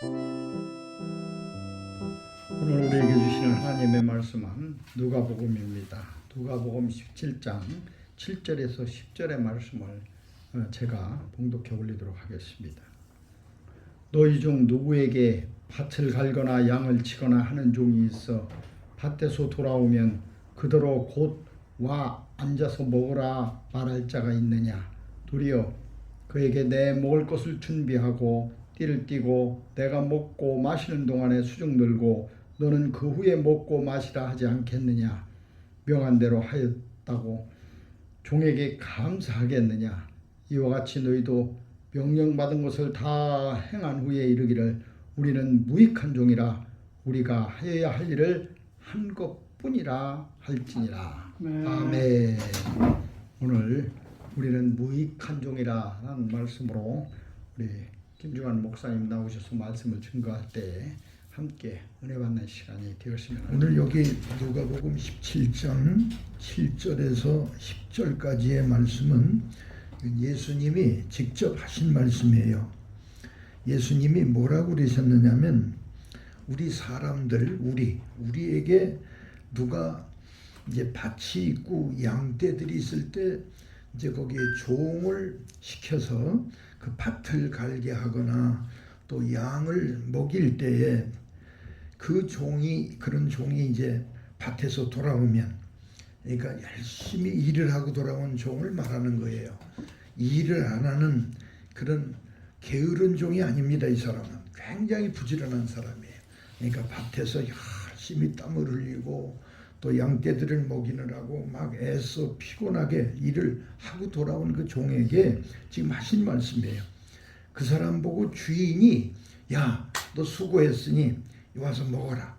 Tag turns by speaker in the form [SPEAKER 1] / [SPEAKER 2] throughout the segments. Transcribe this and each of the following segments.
[SPEAKER 1] 오늘 우리에게 주시는 하나님의 말씀은 누가복음입니다. 누가복음 17장 7절에서 10절의 말씀을 제가 봉독해 올리도록 하겠습니다. 너희 중 누구에게 밭을 갈거나 양을 치거나 하는 종이 있어 밭에서 돌아오면 그대로 곧 와 앉아서 먹으라 말할 자가 있느냐? 도리어 그에게 내 먹을 것을 준비하고 띠를 띠고 내가 먹고 마시는 동안에 수중 들고 너는 그 후에 먹고 마시라 하지 않겠느냐? 명한 대로 하였다고 종에게 감사하겠느냐? 이와 같이 너희도 명령받은 것을 다 행한 후에 이르기를 우리는 무익한 종이라 우리가 하여야 할 일을 한 것뿐이라 할지니라. 아멘. 오늘 우리는 무익한 종이라는 말씀으로 우리 김중환 목사님 나오셔서 말씀을 증거할 때 함께 은혜 받는 시간이 되었으면 합니다.
[SPEAKER 2] 오늘 여기 누가복음 17장 7절에서 10절까지의 말씀은 예수님이 직접 하신 말씀이에요. 예수님이 뭐라고 그러셨느냐면 우리 사람들 우리에게 누가 이제 밭이 있고 양떼들이 있을 때 이제 거기에 종을 시켜서 그 밭을 갈게 하거나 또 양을 먹일 때에 그런 종이 이제 밭에서 돌아오면, 그러니까 열심히 일을 하고 돌아온 종을 말하는 거예요. 일을 안 하는 그런 게으른 종이 아닙니다. 이 사람은 굉장히 부지런한 사람이에요. 그러니까 밭에서 열심히 땀을 흘리고 또 양떼들을 먹이느라고 막 애써 피곤하게 일을 하고 돌아온 그 종에게 지금 하신 말씀이에요. 그 사람 보고 주인이 야, 너 수고했으니 와서 먹어라.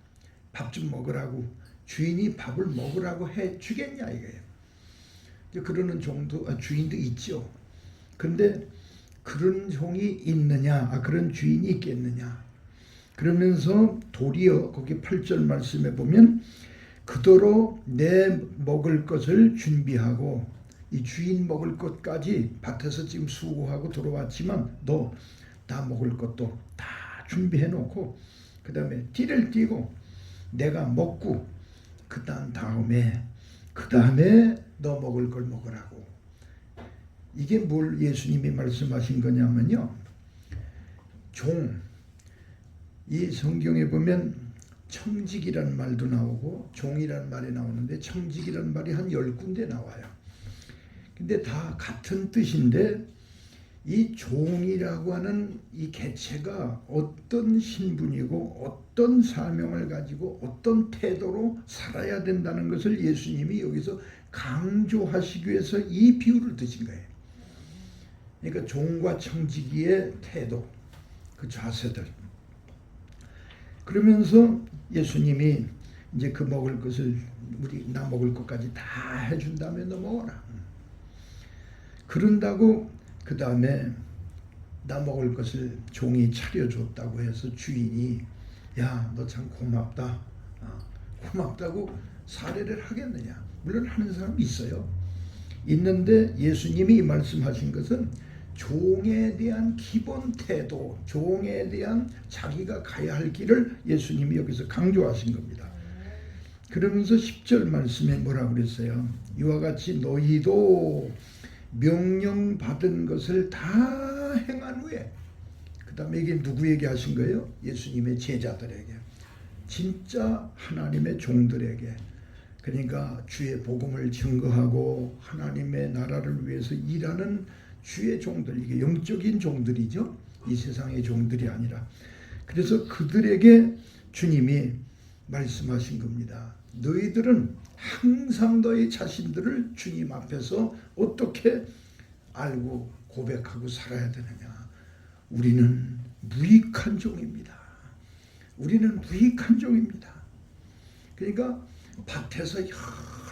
[SPEAKER 2] 밥 좀 먹으라고 주인이 밥을 먹으라고 해 주겠냐 이거예요. 그러는 주인도 있죠. 근데 그런 종이 있느냐, 그런 주인이 있겠느냐. 그러면서 도리어 거기 8절 말씀에 보면 그대로 내 먹을 것을 준비하고 이 주인 먹을 것까지 밭에서 지금 수고하고 들어왔지만 너 나 먹을 것도 다 준비해 놓고 그 다음에 띠를 띠고 내가 먹고 그 다음에 너 먹을 걸 먹으라고. 이게 뭘 예수님이 말씀하신 거냐면요, 이 성경에 보면 청직이란 말도 나오고 종이란 말이 나오는데 청직이란 말이 한 10군데 나와요. 근데 다 같은 뜻인데 이 종이라고 하는 이 개체가 어떤 신분이고 어떤 사명을 가지고 어떤 태도로 살아야 된다는 것을 예수님이 여기서 강조하시기 위해서 이 비유를 드신 거예요. 그러니까 종과 청지기의 태도, 그 자세들. 그러면서 예수님이 이제 그 먹을 것을 나 먹을 것까지 다 해준 다음에 너 먹어라. 그런다고 그 다음에 나 먹을 것을 종이 차려줬다고 해서 주인이 야, 너 참 고맙다. 고맙다고 사례를 하겠느냐. 물론 하는 사람이 있어요. 있는데 예수님이 말씀하신 것은 종에 대한 기본 태도, 종에 대한 자기가 가야 할 길을 예수님이 여기서 강조하신 겁니다. 그러면서 10절 말씀에 뭐라고 그랬어요? 이와 같이 너희도 명령받은 것을 다 행한 후에, 그 다음에 이게 누구에게 하신 거예요? 예수님의 제자들에게, 진짜 하나님의 종들에게. 그러니까 주의 복음을 증거하고 하나님의 나라를 위해서 일하는 주의 종들, 이게 영적인 종들이죠. 이 세상의 종들이 아니라. 그래서 그들에게 주님이 말씀하신 겁니다. 너희들은 항상 너희 자신들을 주님 앞에서 어떻게 알고 고백하고 살아야 되느냐. 우리는 무익한 종입니다. 우리는 무익한 종입니다. 그러니까 밭에서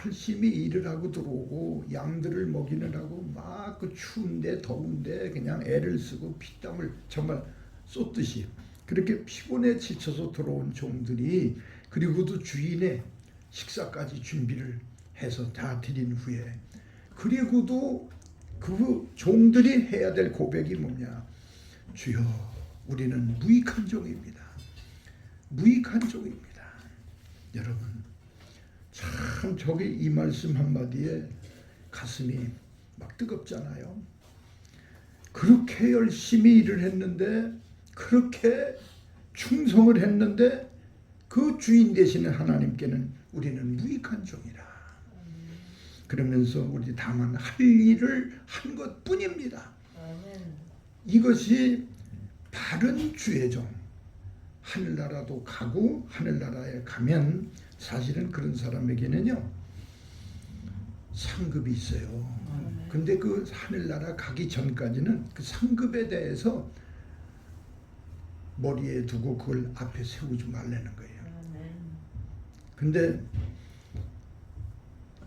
[SPEAKER 2] 열심히 일을 하고 들어오고 양들을 먹이느라고 막 그 추운데 더운데 그냥 애를 쓰고 피땀을 정말 쏟듯이 그렇게 피곤에 지쳐서 들어온 종들이, 그리고도 주인의 식사까지 준비를 해서 다 드린 후에, 그리고도 그 종들이 해야 될 고백이 뭐냐. 주여 우리는 무익한 종입니다. 무익한 종입니다. 여러분, 참 저기 이 말씀 한마디에 가슴이 막 뜨겁잖아요. 그렇게 열심히 일을 했는데, 그렇게 충성을 했는데 그 주인 되시는 하나님께는 우리는 무익한 종이라. 그러면서 우리 다만 할 일을 한 것뿐입니다. 이것이 바른 주의 종. 하늘나라도 가고 하늘나라에 가면 사실은 그런 사람에게는요 상급이 있어요. 근데 그 하늘나라 가기 전까지는 그 상급에 대해서 머리에 두고 그걸 앞에 세우지 말라는 거예요. 근데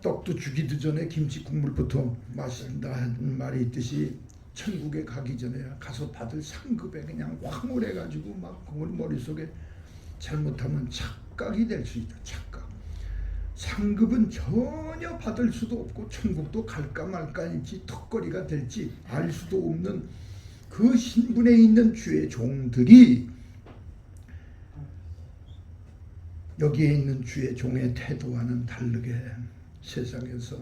[SPEAKER 2] 떡도 주기도 전에 김치 국물부터 마신다 하는 말이 있듯이 천국에 가기 전에 가서 받을 상급에 그냥 황홀해가지고 막 그걸 머릿속에 잘못하면 착각이 될 수 있다. 착각. 상급은 전혀 받을 수도 없고 천국도 갈까 말까인지 턱걸이가 될지 알 수도 없는 그 신분에 있는 주의 종들이 여기에 있는 주의 종의 태도와는 다르게 세상에서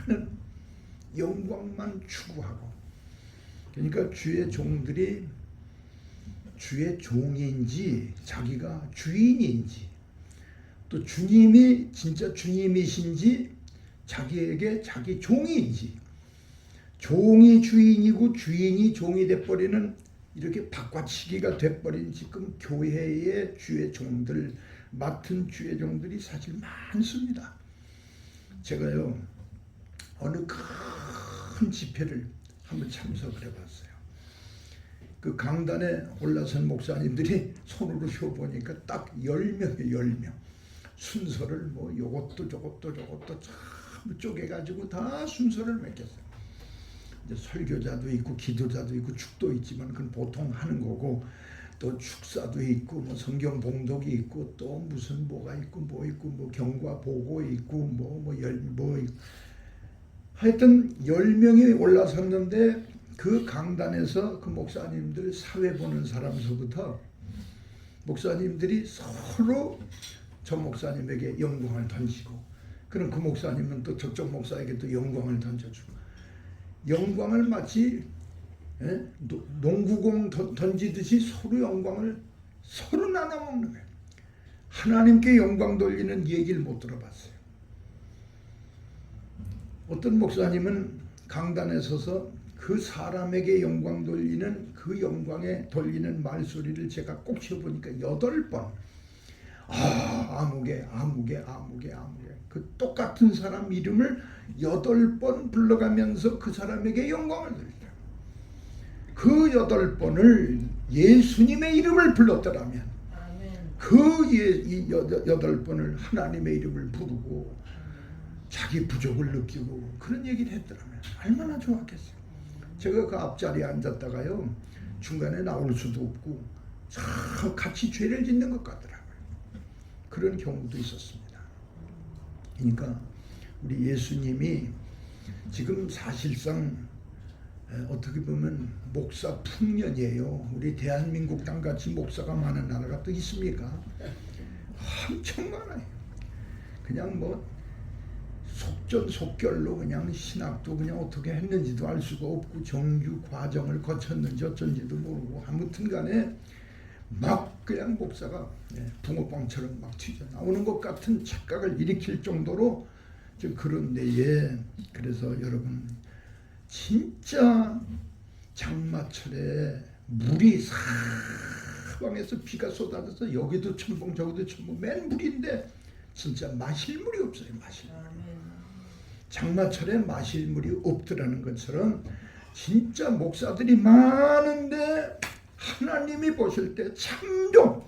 [SPEAKER 2] 많은 영광만 추구하고, 그러니까 주의 종들이 주의 종인지 자기가 주인인지 또 주님이 진짜 주님이신지 자기에게 자기 종인지, 종이 주인이고 주인이 종이 돼버리는 이렇게 바꿔치기가 돼버린 지금 교회의 주의 종들, 맡은 주의 종들이 사실 많습니다. 제가요 어느 큰 집회를 한번 참석을 해봤어요. 그 강단에 올라선 목사님들이 손으로 세어보니까 딱 10명이에요. 10명. 순서를 뭐 요것도 저것도 참 쪼개가지고 다 순서를 맡겼어요. 이제 설교자도 있고 기도자도 있고 축도 있지만 그건 보통 하는 거고, 또 축사도 있고 뭐 성경 봉독이 있고 또 무슨 뭐가 있고 뭐 경과 보고 있고 뭐 하여튼 10명이 올라섰는데 그 강단에서 그 목사님들 사회 보는 사람서부터 목사님들이 서로 저 목사님에게 영광을 던지고, 그럼 그 목사님은 또 저쪽 목사에게 또 영광을 던져주고, 영광을 마치 농구공 던지듯이 서로 영광을 서로 나눠먹는 거예요. 하나님께 영광 돌리는 얘기를 못 들어봤어요. 어떤 목사님은 강단에 서서 그 사람에게 영광 돌리는 그 영광에 돌리는 말소리를 제가 꼭 세어보니까 8번 아무개 그 똑같은 사람 이름을 8번 불러가면서 그 사람에게 영광을 돌린다. 그 8번을 예수님의 이름을 불렀더라면 그 8번을 하나님의 이름을 부르고 자기 부족을 느끼고 그런 얘기를 했더라면 얼마나 좋았겠어요. 제가 그 앞자리에 앉았다가요 중간에 나올 수도 없고 참 같이 죄를 짓는 것 같더라고요. 그런 경우도 있었습니다. 그러니까 우리 예수님이 지금 사실상 어떻게 보면 목사 풍년이에요. 우리 대한민국 땅같이 목사가 많은 나라가 또 있습니까? 엄청 많아요. 그냥 뭐 속전속결로 그냥 신학도 그냥 어떻게 했는지도 알 수가 없고 정규 과정을 거쳤는지 어쩐지도 모르고 아무튼 간에 막 그냥 목사가 붕어빵처럼 막 튀어나오는 것 같은 착각을 일으킬 정도로 좀 그런 데에, 그래서 여러분 진짜 장마철에 물이 사방에서 비가 쏟아져서 여기도 첨벙 저기도 첨벙 맨 물인데 진짜 마실 물이 없어요. 마실 물이. 장마철에 마실 물이 없더라는 것처럼 진짜 목사들이 많은데 하나님이 보실 때 참종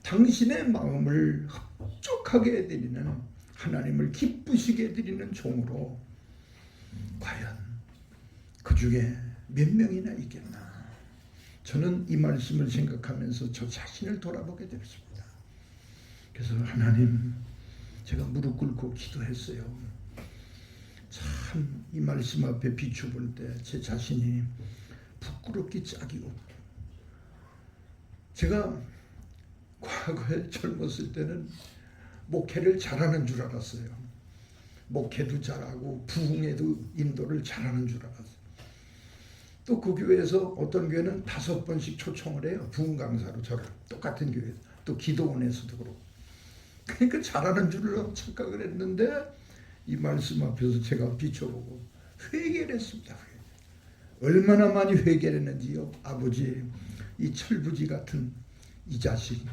[SPEAKER 2] 당신의 마음을 흡족하게 해드리는, 하나님을 기쁘시게 해드리는 종으로 과연 그 중에 몇 명이나 있겠나. 저는 이 말씀을 생각하면서 저 자신을 돌아보게 됐습니다. 그래서 하나님, 제가 무릎 꿇고 기도했어요. 참 이 말씀 앞에 비춰볼 때 제 자신이 부끄럽기 짝이 없고 제가 과거에 젊었을 때는 목회를 잘하는 줄 알았어요. 목회도 잘하고 부흥에도 인도를 잘하는 줄 알았어요. 또 그 교회에서 어떤 교회는 5번씩 초청을 해요. 부흥 강사로 저를. 똑같은 교회. 또 기도원에서도 그렇고. 그러니까 잘하는 줄로 착각을 했는데 이 말씀 앞에서 제가 비춰보고 회개를 했습니다. 얼마나 많이 회개를 했는지요. 아버지, 이 철부지 같은 이 자식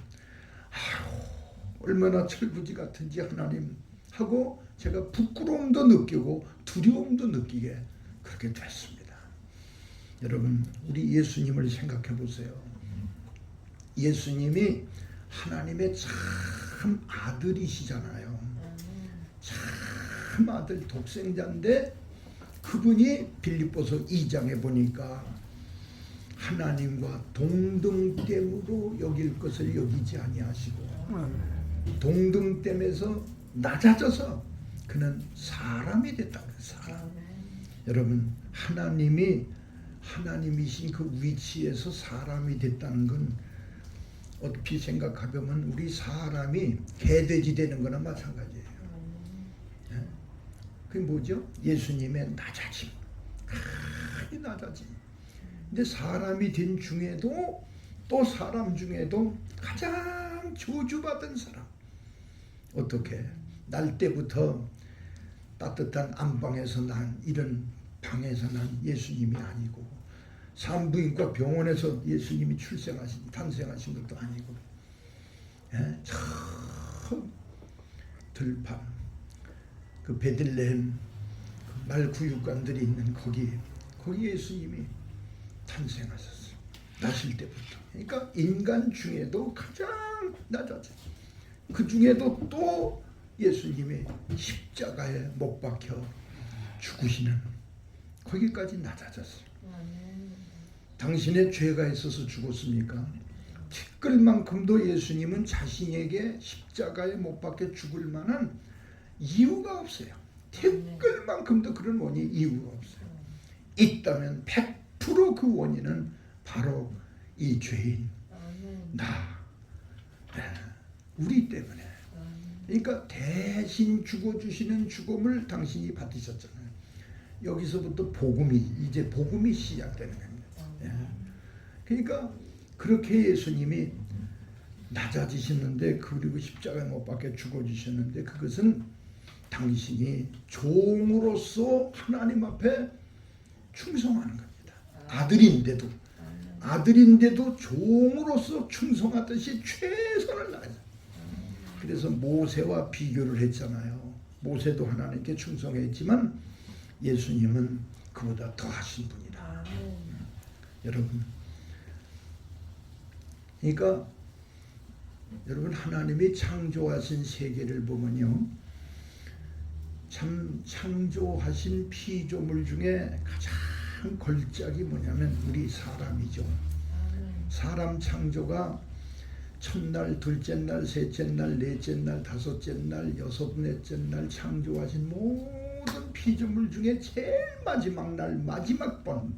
[SPEAKER 2] 얼마나 철부지 같은지 하나님 하고 제가 부끄러움도 느끼고 두려움도 느끼게 그렇게 됐습니다. 여러분, 우리 예수님을 생각해 보세요. 예수님이 하나님의 참 아들이시잖아요. 참 아들 독생자인데 그분이 빌립보서 2장에 보니까 하나님과 동등됨으로 여길 것을 여기지 아니하시고 동등됨에서 낮아져서 그는 사람이 됐다고 해요. 사람. 여러분, 하나님이신 그 위치에서 사람이 됐다는 건 어떻게 생각하면 우리 사람이 개돼지 되는 거나 마찬가지예요. 그게 뭐죠? 예수님의 낮아짐. 큰 낮아짐. 근데 사람이 된 중에도 또 사람 중에도 가장 저주받은 사람. 어떻게? 날 때부터 따뜻한 안방에서 난 이런 방에서 난 예수님이 아니고 산부인과 병원에서 예수님이 탄생하신 것도 아니고 참 들밤 그 베들레헴 그 말구육관들이 있는 거기 예수님이 탄생하셨어요. 나실 때부터. 그러니까 인간 중에도 가장 낮아져. 그 중에도 또 예수님이 십자가에 못 박혀 죽으시는 거기까지 낮아졌어요. 당신의 죄가 있어서 죽었습니까? 티끌만큼도 예수님은 자신에게 십자가에 못 박혀 죽을 만한 이유가 없어요. 티끌만큼도 그런 원인이 이유가 없어요. 있다면 100% 그 원인은 바로 이 죄인 나 우리 때문에. 그러니까 대신 죽어주시는 죽음을 당신이 받으셨잖아요. 여기서부터 이제 복음이 시작되는 겁니다. 그러니까 그렇게 예수님이 낮아지셨는데 그리고 십자가에 못 박혀 죽어주셨는데 그것은 당신이 종으로서 하나님 앞에 충성하는 겁니다. 아들인데도 종으로서 충성하듯이 최선을 다해서. 그래서 모세와 비교를 했잖아요. 모세도 하나님께 충성했지만 예수님은 그보다 더하신 분이다. 여러분, 그러니까 여러분 하나님이 창조하신 세계를 보면요, 참 창조하신 피조물 중에 가장 걸작이 뭐냐면 우리 사람이죠. 사람 창조가 첫날, 둘째 날, 셋째 날, 넷째 날, 다섯째 날, 여섯째 날 창조하신 모든 피조물 중에 제일 마지막 날, 마지막 번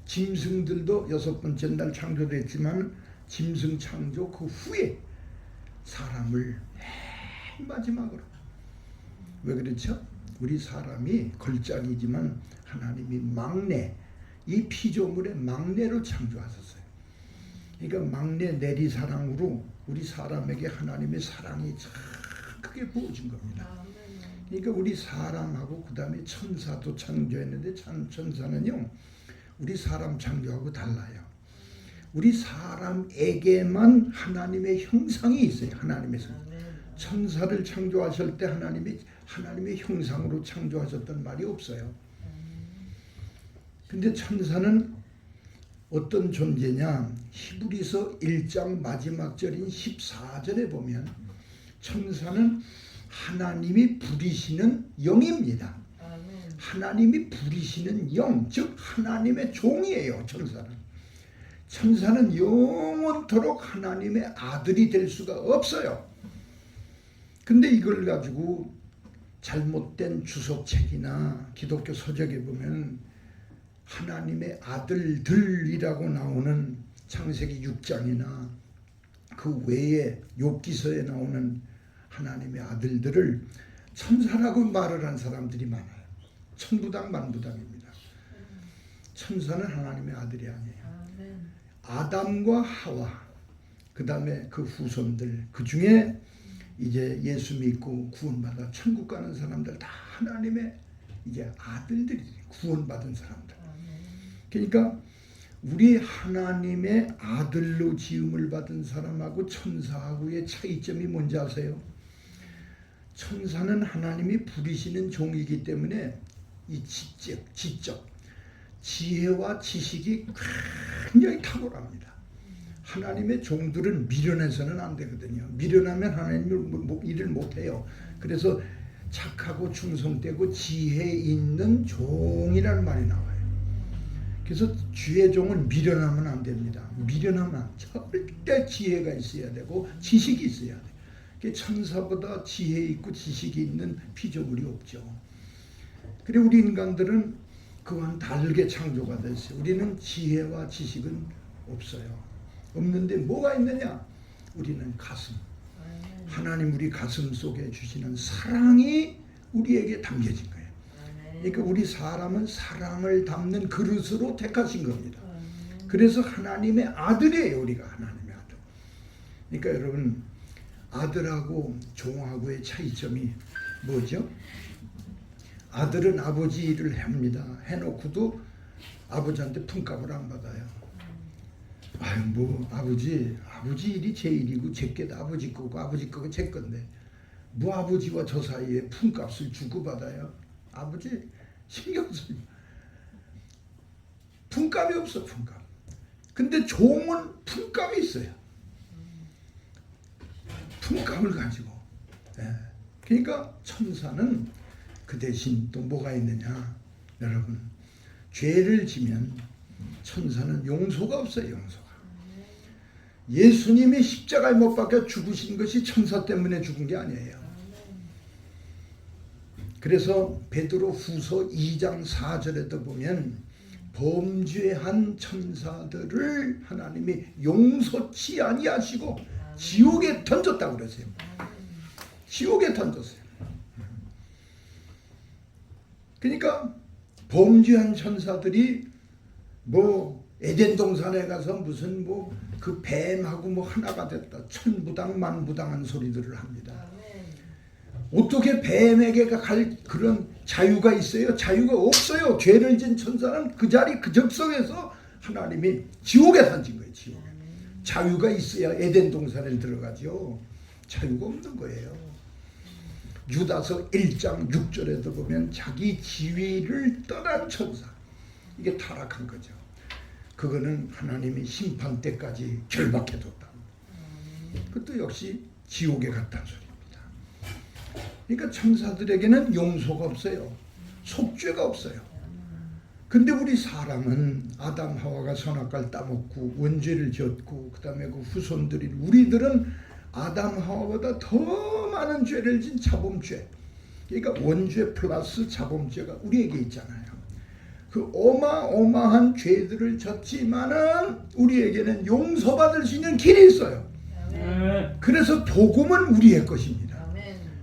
[SPEAKER 2] 짐승들도 6번째 날 창조됐지만 짐승 창조 그 후에 사람을 맨 마지막으로. 왜 그렇죠? 우리 사람이 걸작이지만 하나님이 막내, 이 피조물의 막내로 창조하셨어요. 그러니까 막내 내리사랑으로 우리 사람에게 하나님의 사랑이 참 크게 부어진 겁니다. 그러니까 우리 사람하고 그 다음에 천사도 창조했는데 천사는요 우리 사람 창조하고 달라요. 우리 사람에게만 하나님의 형상이 있어요. 하나님의 천사를 창조하실 때 하나님의 형상으로 창조하셨던 말이 없어요. 근데 천사는 어떤 존재냐? 히브리서 1장 마지막 절인 14절에 보면 천사는 하나님이 부리시는 영입니다. 하나님이 부리시는 영, 즉 하나님의 종이에요. 천사는 영원토록 하나님의 아들이 될 수가 없어요. 근데 이걸 가지고 잘못된 주석책이나 기독교 서적에 보면 하나님의 아들들이라고 나오는 창세기 6장이나 그 외에 욥기서에 나오는 하나님의 아들들을 천사라고 말을 한 사람들이 많아요. 천부당 만부당입니다. 천사는 하나님의 아들이 아니에요. 아담과 하와, 그 다음에 그 후손들, 그 중에 이제 예수 믿고 구원받아 천국 가는 사람들 다 하나님의 이제 아들들이 구원받은 사람들. 그러니까 우리 하나님의 아들로 지음을 받은 사람하고 천사하고의 차이점이 뭔지 아세요? 천사는 하나님이 부리시는 종이기 때문에 이 지적, 지혜와 지식이 굉장히 탁월합니다. 하나님의 종들은 미련해서는 안 되거든요. 미련하면 하나님을 일을 못해요. 그래서 착하고 충성되고 지혜 있는 종이라는 말이 나와요. 그래서 주의 종은 미련하면 안 됩니다. 미련하면 절대 지혜가 있어야 되고 지식이 있어야 돼. 천사보다 지혜 있고 지식이 있는 피조물이 없죠. 그리고 우리 인간들은 그와는 다르게 창조가 됐어요. 우리는 지혜와 지식은 없어요. 없는데 뭐가 있느냐? 우리는 가슴. 하나님 우리 가슴 속에 주시는 사랑이 우리에게 담겨진 거예요. 그러니까 우리 사람은 사랑을 담는 그릇으로 택하신 겁니다. 그래서 하나님의 아들이에요. 우리가 하나님의 아들. 그러니까 여러분, 아들하고 종하고의 차이점이 뭐죠? 아들은 아버지 일을 합니다. 해놓고도 아버지한테 품값을 안 받아요. 아유 뭐 아버지 일이 제 일이고 제게 아버지 거고 아버지 거가 제 건데 뭐 아버지와 저 사이에 품값을 주고받아요. 아버지 신경 쓰지. 품값이 없어. 품값. 근데 종은 품값이 있어요. 품값을 가지고. 예. 그러니까 천사는 그 대신 또 뭐가 있느냐. 여러분, 죄를 지면 천사는 용서가 없어요. 용서가. 예수님이 십자가에 못 박혀 죽으신 것이 천사 때문에 죽은 게 아니에요. 그래서 베드로 후서 2장 4절에도 보면 범죄한 천사들을 하나님이 용서치 아니하시고 지옥에 던졌다고 그러세요. 지옥에 던졌어요. 그러니까 범죄한 천사들이 뭐 에덴 동산에 가서 무슨 뭐 그 뱀하고 뭐 하나가 됐다 천부당 만부당한 소리들을 합니다. 어떻게 뱀에게 갈 그런 자유가 있어요? 자유가 없어요. 죄를 진 천사는 그 자리 그 적성에서 하나님이 지옥에 던진 거예요. 지옥에. 자유가 있어야 에덴 동산에 들어가죠. 자유가 없는 거예요. 유다서 1장 6절에도 보면 자기 지위를 떠난 천사, 이게 타락한 거죠. 그거는 하나님이 심판 때까지 결박해뒀다. 그것도 역시 지옥에 갔다는 소리입니다. 그러니까 천사들에게는 용서가 없어요. 속죄가 없어요. 근데 우리 사람은 아담 하와가 선악과를 따먹고 원죄를 지었고 그 다음에 그 후손들인 우리들은 아담 하와보다 더 많은 죄를 진 자범죄, 그러니까 원죄 플러스 자범죄가 우리에게 있잖아요. 그 어마어마한 죄들을 졌지만은 우리에게는 용서받을 수 있는 길이 있어요. 그래서 복음은 우리의 것입니다.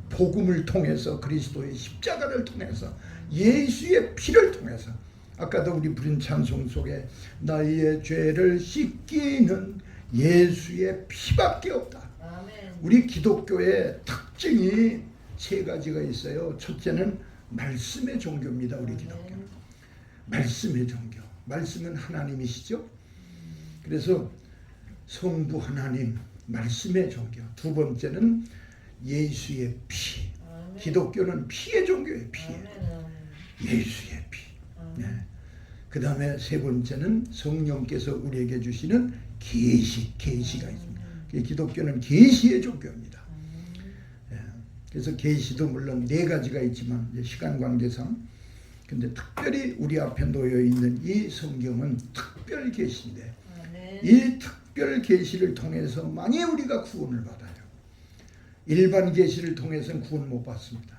[SPEAKER 2] 복음을 통해서 그리스도의 십자가를 통해서 예수의 피를 통해서 아까도 우리 부른 찬송 속에 나의 죄를 씻기는 예수의 피밖에 없다. 우리 기독교의 특징이 세 가지가 있어요. 첫째는 말씀의 종교입니다. 우리 기독교. 말씀의 종교. 말씀은 하나님이시죠. 그래서 성부 하나님, 말씀의 종교. 두 번째는 예수의 피. 기독교는 피의 종교예요. 피의. 예수의 피. 네. 그 다음에 세 번째는 성령께서 우리에게 주시는 계시가 있습니다. 기독교는 계시의 종교입니다. 예. 그래서 계시도 물론 네 가지가 있지만 시간 관계상, 근데 특별히 우리 앞에 놓여 있는 이 성경은 특별 계시인데 이 특별 계시를 통해서만이 우리가 구원을 받아요. 일반 계시를 통해서는 구원 못 받습니다.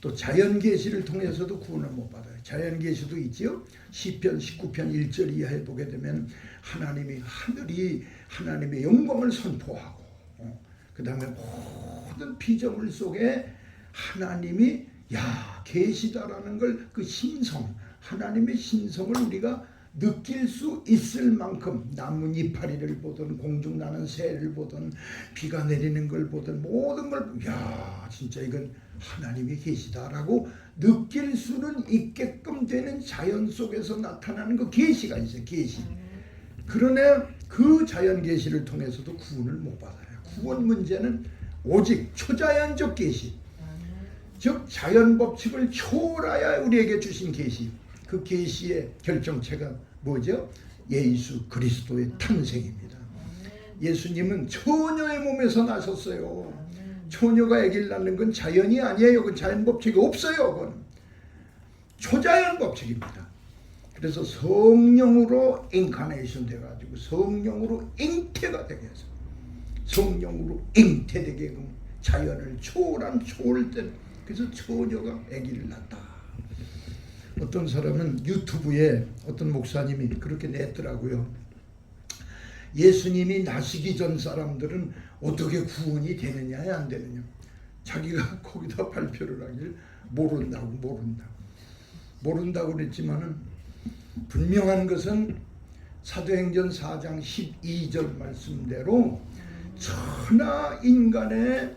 [SPEAKER 2] 또 자연 계시를 통해서도 구원을 못 받아요. 자연 계시도 있지요. 시편 19편 1절 이하에 보게 되면 하나님이 하늘이 하나님의 영광을 선포하고 그 다음에 모든 피조물 속에 하나님이 계시다라는 걸 그 신성 하나님의 신성을 우리가 느낄 수 있을 만큼 나뭇 이파리를 보든 공중 나는 새를 보든 비가 내리는 걸 보든 모든 걸 진짜 이건 하나님이 계시다라고 느낄 수는 있게끔 되는 자연 속에서 나타나는 그 계시가 있어요. 계시. 그러나 그 자연 계시를 통해서도 구원을 못 받아요. 구원 문제는 오직 초자연적 계시, 즉 자연 법칙을 초월하여 우리에게 주신 계시. 그 계시의 결정체가 뭐죠? 예수 그리스도의 탄생입니다. 예수님은 처녀의 몸에서 나셨어요. 처녀가 아기를 낳는 건 자연이 아니에요. 그건 자연 법칙이 없어요. 그건 초자연 법칙입니다. 그래서 성령으로 인카네이션 돼가지고 성령으로 잉태가 되게 해서 성령으로 잉태되게 자연을 초월한 초월된 그래서 처녀가 아기를 낳았다. 어떤 사람은 유튜브에 어떤 목사님이 그렇게 냈더라고요. 예수님이 나시기 전 사람들은 어떻게 구원이 되느냐 안 되느냐. 자기가 거기다 발표를 하길 모른다고 그랬지만은 분명한 것은 사도행전 4장 12절 말씀대로 천하 인간의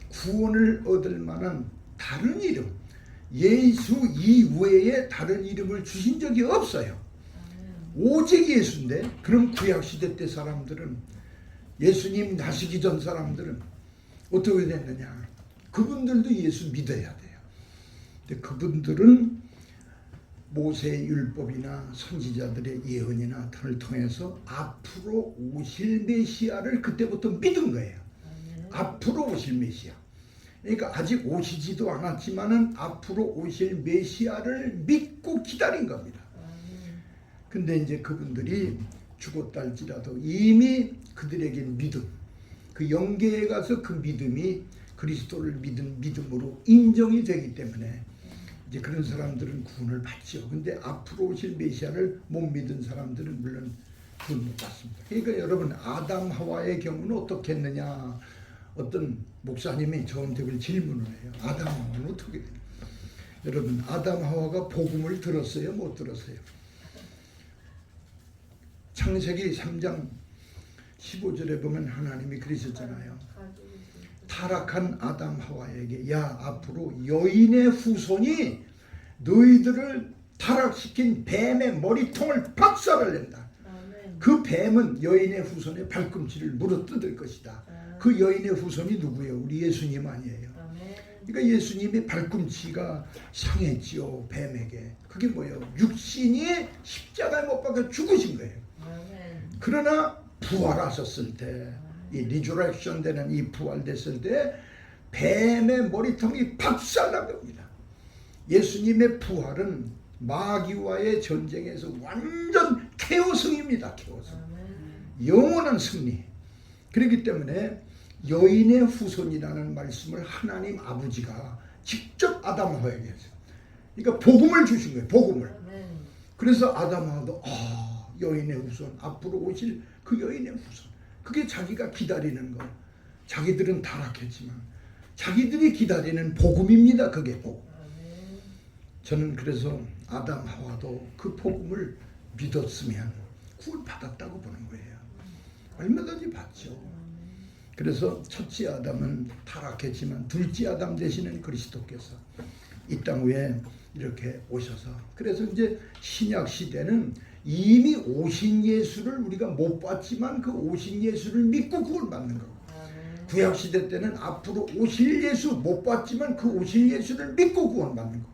[SPEAKER 2] 구원을 얻을 만한 다른 이름 예수 이외에 다른 이름을 주신 적이 없어요. 오직 예수인데 그럼 구약시대 때 사람들은 예수님 나시기 전 사람들은 어떻게 됐느냐. 그분들도 예수 믿어야 돼요. 근데 그분들은 모세의 율법이나 선지자들의 예언이나 등을 통해서 앞으로 오실 메시아를 그때부터 믿은 거예요. 앞으로 오실 메시아. 그러니까 아직 오시지도 않았지만은 앞으로 오실 메시아를 믿고 기다린 겁니다. 근데 이제 그분들이 죽었다 할지라도 이미 그들에게 믿음, 그 영계에 가서 그 믿음이 그리스도를 믿은 믿음으로 인정이 되기 때문에 이제 그런 사람들은 구원을 받죠. 근데 앞으로 오실 메시아를 못 믿은 사람들은 물론 구원 못 받습니다. 그러니까 여러분 아담 하와의 경우는 어떻게 했느냐. 어떤 목사님이 저한테 그 질문을 해요. 아담 하와는 어떻게 되냐. 여러분 아담 하와가 복음을 들었어요? 못 들었어요? 창세기 3장 15절에 보면 하나님이 그러셨잖아요. 타락한 아담 하와에게 앞으로 여인의 후손이 너희들을 타락시킨 뱀의 머리통을 박살을 낸다. 그 뱀은 여인의 후손의 발꿈치를 물어뜯을 것이다. 그 여인의 후손이 누구예요? 우리 예수님 아니에요. 그러니까 예수님의 발꿈치가 상했지요. 뱀에게. 그게 뭐예요? 육신이 십자가에 못 박혀 죽으신 거예요. 그러나 부활하셨을 때 이 리저렉션 되는 이 부활됐을 때 뱀의 머리통이 박살난 겁니다. 예수님의 부활은 마귀와의 전쟁에서 완전 케오승입니다. 케오승. 영원한 승리. 그렇기 때문에 여인의 후손이라는 말씀을 하나님 아버지가 직접 아담 하와에게 했어요. 그러니까 복음을 주신 거예요. 복음을. 그래서 아담 하와도 여인의 후손, 앞으로 오실 그 여인의 후손. 그게 자기가 기다리는 거. 자기들은 타락했지만 자기들이 기다리는 복음입니다. 그게 복음. 저는 그래서 아담 하와도 그 복음을 믿었으면 구원 받았다고 보는 거예요. 얼마든지 받죠. 그래서 첫째 아담은 타락했지만 둘째 아담 되시는 그리스도께서 이 땅 위에 이렇게 오셔서 그래서 이제 신약 시대는 이미 오신 예수를 우리가 못 봤지만 그 오신 예수를 믿고 구원받는 거고 구약 시대 때는 앞으로 오실 예수 못 봤지만 그 오실 예수를 믿고 구원받는 거고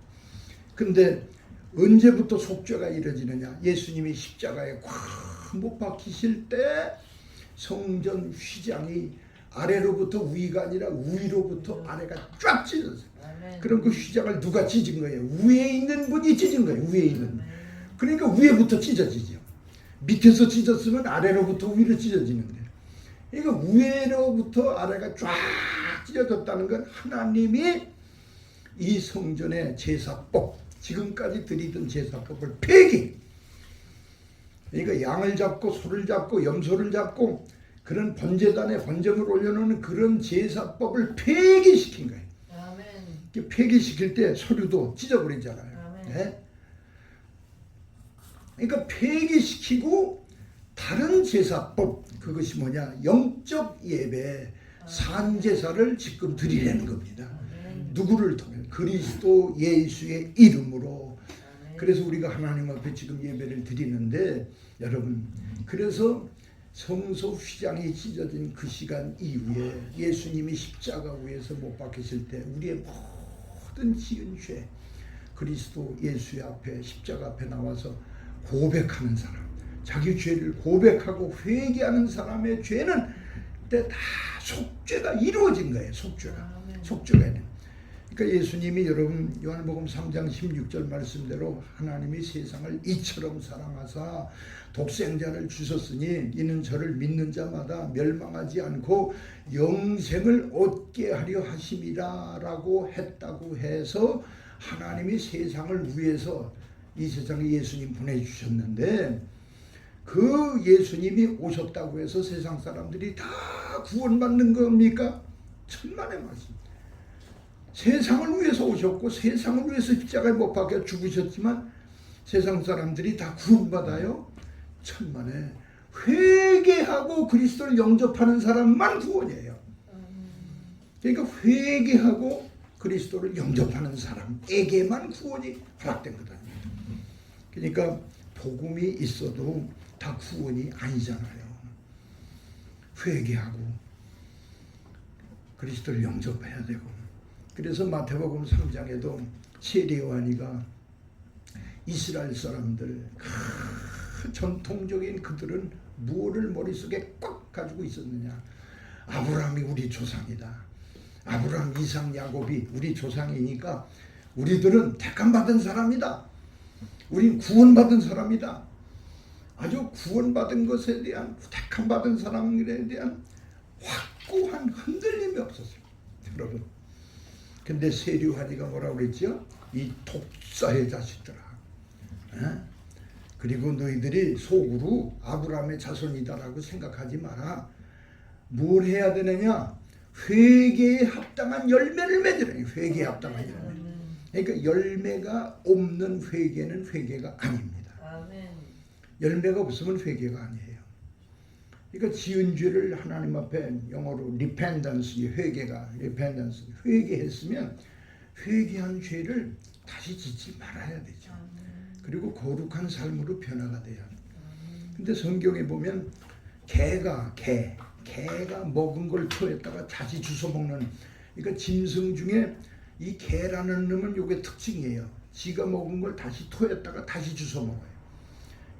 [SPEAKER 2] 근데 언제부터 속죄가 이루어지느냐. 예수님이 십자가에 꽉 못 박히실 때 성전 휘장이 아래로부터 위가 아니라 위로부터 아래가 쫙 찢어졌어요. 그럼 그 휘장을 누가 찢은 거예요? 위에 있는 분이 찢은 거예요. 위에 있는. 그러니까 위에부터 찢어지죠. 밑에서 찢었으면 아래로부터 위로 찢어지는데. 그러니까 위로부터 아래가 쫙 찢어졌다는 건 하나님이 이 성전의 제사법, 지금까지 드리던 제사법을 폐기. 그러니까 양을 잡고 소를 잡고 염소를 잡고 그런 번제단에 번제물 올려놓는 그런 제사법을 폐기시킨 거예요.
[SPEAKER 3] 아멘.
[SPEAKER 2] 폐기시킬 때 서류도 찢어버리잖아요.
[SPEAKER 3] 아멘.
[SPEAKER 2] 네? 그러니까 폐기시키고 다른 제사법, 그것이 뭐냐, 영적 예배, 산제사를 지금 드리려는 겁니다. 누구를 통해? 그리스도 예수의 이름으로. 그래서 우리가 하나님 앞에 지금 예배를 드리는데, 여러분, 그래서 성소 휘장이 찢어진 그 시간 이후에 예수님이 십자가 위에서 못 박히실 때 우리의 모든 지은 죄, 그리스도 예수의 앞에, 십자가 앞에 나와서 고백하는 사람, 자기 죄를 고백하고 회개하는 사람의 죄는 그때 다 속죄가 이루어진 거예요. 속죄가. 속죄가 있는. 그러니까 예수님이, 여러분, 요한복음 3장 16절 말씀대로 하나님이 세상을 이처럼 사랑하사 독생자를 주셨으니 이는 저를 믿는 자마다 멸망하지 않고 영생을 얻게 하려 하심이라 라고 했다고 해서 하나님이 세상을 위해서 이 세상에 예수님 보내주셨는데, 그 예수님이 오셨다고 해서 세상 사람들이 다 구원받는 겁니까? 천만의 말씀. 세상을 위해서 오셨고 세상을 위해서 십자가에 못 박혀 죽으셨지만 세상 사람들이 다 구원받아요? 천만에. 회개하고 그리스도를 영접하는 사람만 구원이에요. 그러니까 회개하고 그리스도를 영접하는 사람에게만 구원이 허락된 거다. 그러니까 복음이 있어도 다 구원이 아니잖아요. 회개하고 그리스도를 영접해야 되고. 그래서 마태복음 3장에도 세례 요한이가 이스라엘 사람들, 전통적인 그들은 무엇을 머릿속에 꽉 가지고 있었느냐. 아브라함이 우리 조상이다. 아브라함, 이삭, 야곱이 우리 조상이니까 우리들은 택함받은 사람이다. 우린 구원받은 사람이다. 아주 구원받은 것에 대한, 택함받은 사람에 대한 확고한 흔들림이 없었어요. 여러분. 근데 세례 요한이가 뭐라고 그랬죠? 이 독사의 자식들아. 그리고 너희들이 속으로 아브라함의 자손이다라고 생각하지 마라. 뭘 해야 되느냐? 회개에 합당한 열매를 맺으라. 회개에 합당한 열매. 그러니까 열매가 없는 회개는 회개가 아닙니다. 열매가 없으면 회개가 아니에요. 그러니까 지은 죄를 하나님 앞에 영어로 repentance, 회개가 repentance, 회개했으면 회개한 죄를 다시 짓지 말아야 되죠. 그리고 거룩한 삶으로 변화가 돼요. 근데 성경에 보면 개가 먹은 걸 토했다가 다시 주워 먹는, 그러니까 짐승 중에 이 개라는 놈은 요게 특징이에요. 지가 먹은 걸 다시 토했다가 다시 주워 먹어요.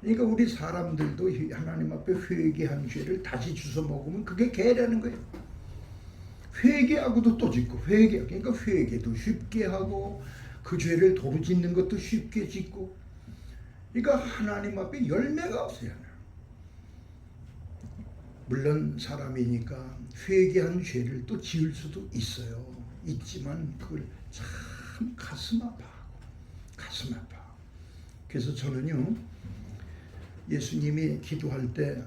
[SPEAKER 2] 그러니까 우리 사람들도 하나님 앞에 회개한 죄를 다시 주워 먹으면 그게 개라는 거예요. 회개하고도 또 짓고, 그러니까 회개도 쉽게 하고 그 죄를 도로 짓는 것도 쉽게 짓고. 그러니까 하나님 앞에 열매가 없어요. 물론 사람이니까 회개한 죄를 또 지을 수도 있어요. 있지만 그걸 참 가슴 아파. 그래서 저는요, 예수님이 기도할 때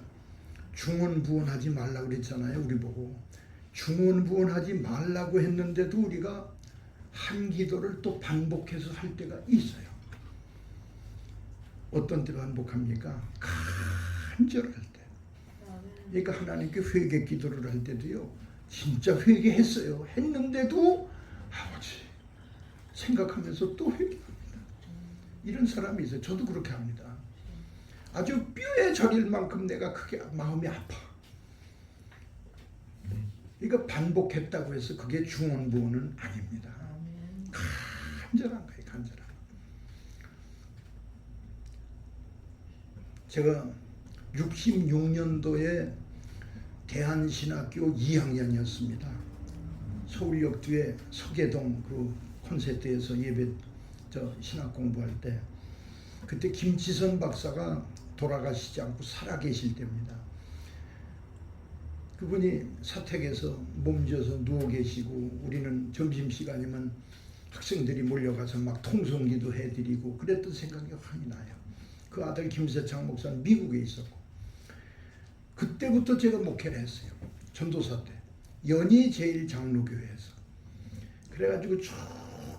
[SPEAKER 2] 중언부언하지 말라고 그랬잖아요. 우리 보고 중언부언하지 말라고 했는데도 우리가 한 기도를 또 반복해서 할 때가 있어요. 어떤 때 반복합니까? 간절할 때. 그러니까 하나님께 회개 기도를 할 때도요, 진짜 회개했어요. 했는데도 아버지 생각하면서 또 회개합니다. 이런 사람이 있어요. 저도 그렇게 합니다. 아주 뼈에 저릴 만큼 내가 크게 마음이 아파. 그러니까 반복했다고 해서 그게 중언부언은 아닙니다. 간절한 거예요. 간절한. 제가 66년도에 대한신학교 2학년이었습니다. 서울역 뒤에 서계동 그 콘센트에서 신학 공부할 때, 그때 김치선 박사가 돌아가시지 않고 살아계실 때입니다. 그분이 사택에서 몸져서 누워 계시고, 우리는 점심시간이면 학생들이 몰려가서 막 통성기도 해드리고 그랬던 생각이 확이 나요. 그 아들 김세창 목사는 미국에 있었고 그때부터 제가 목회를 했어요. 전도사 때 연희 제일장로교회에서. 그래가지고 쭉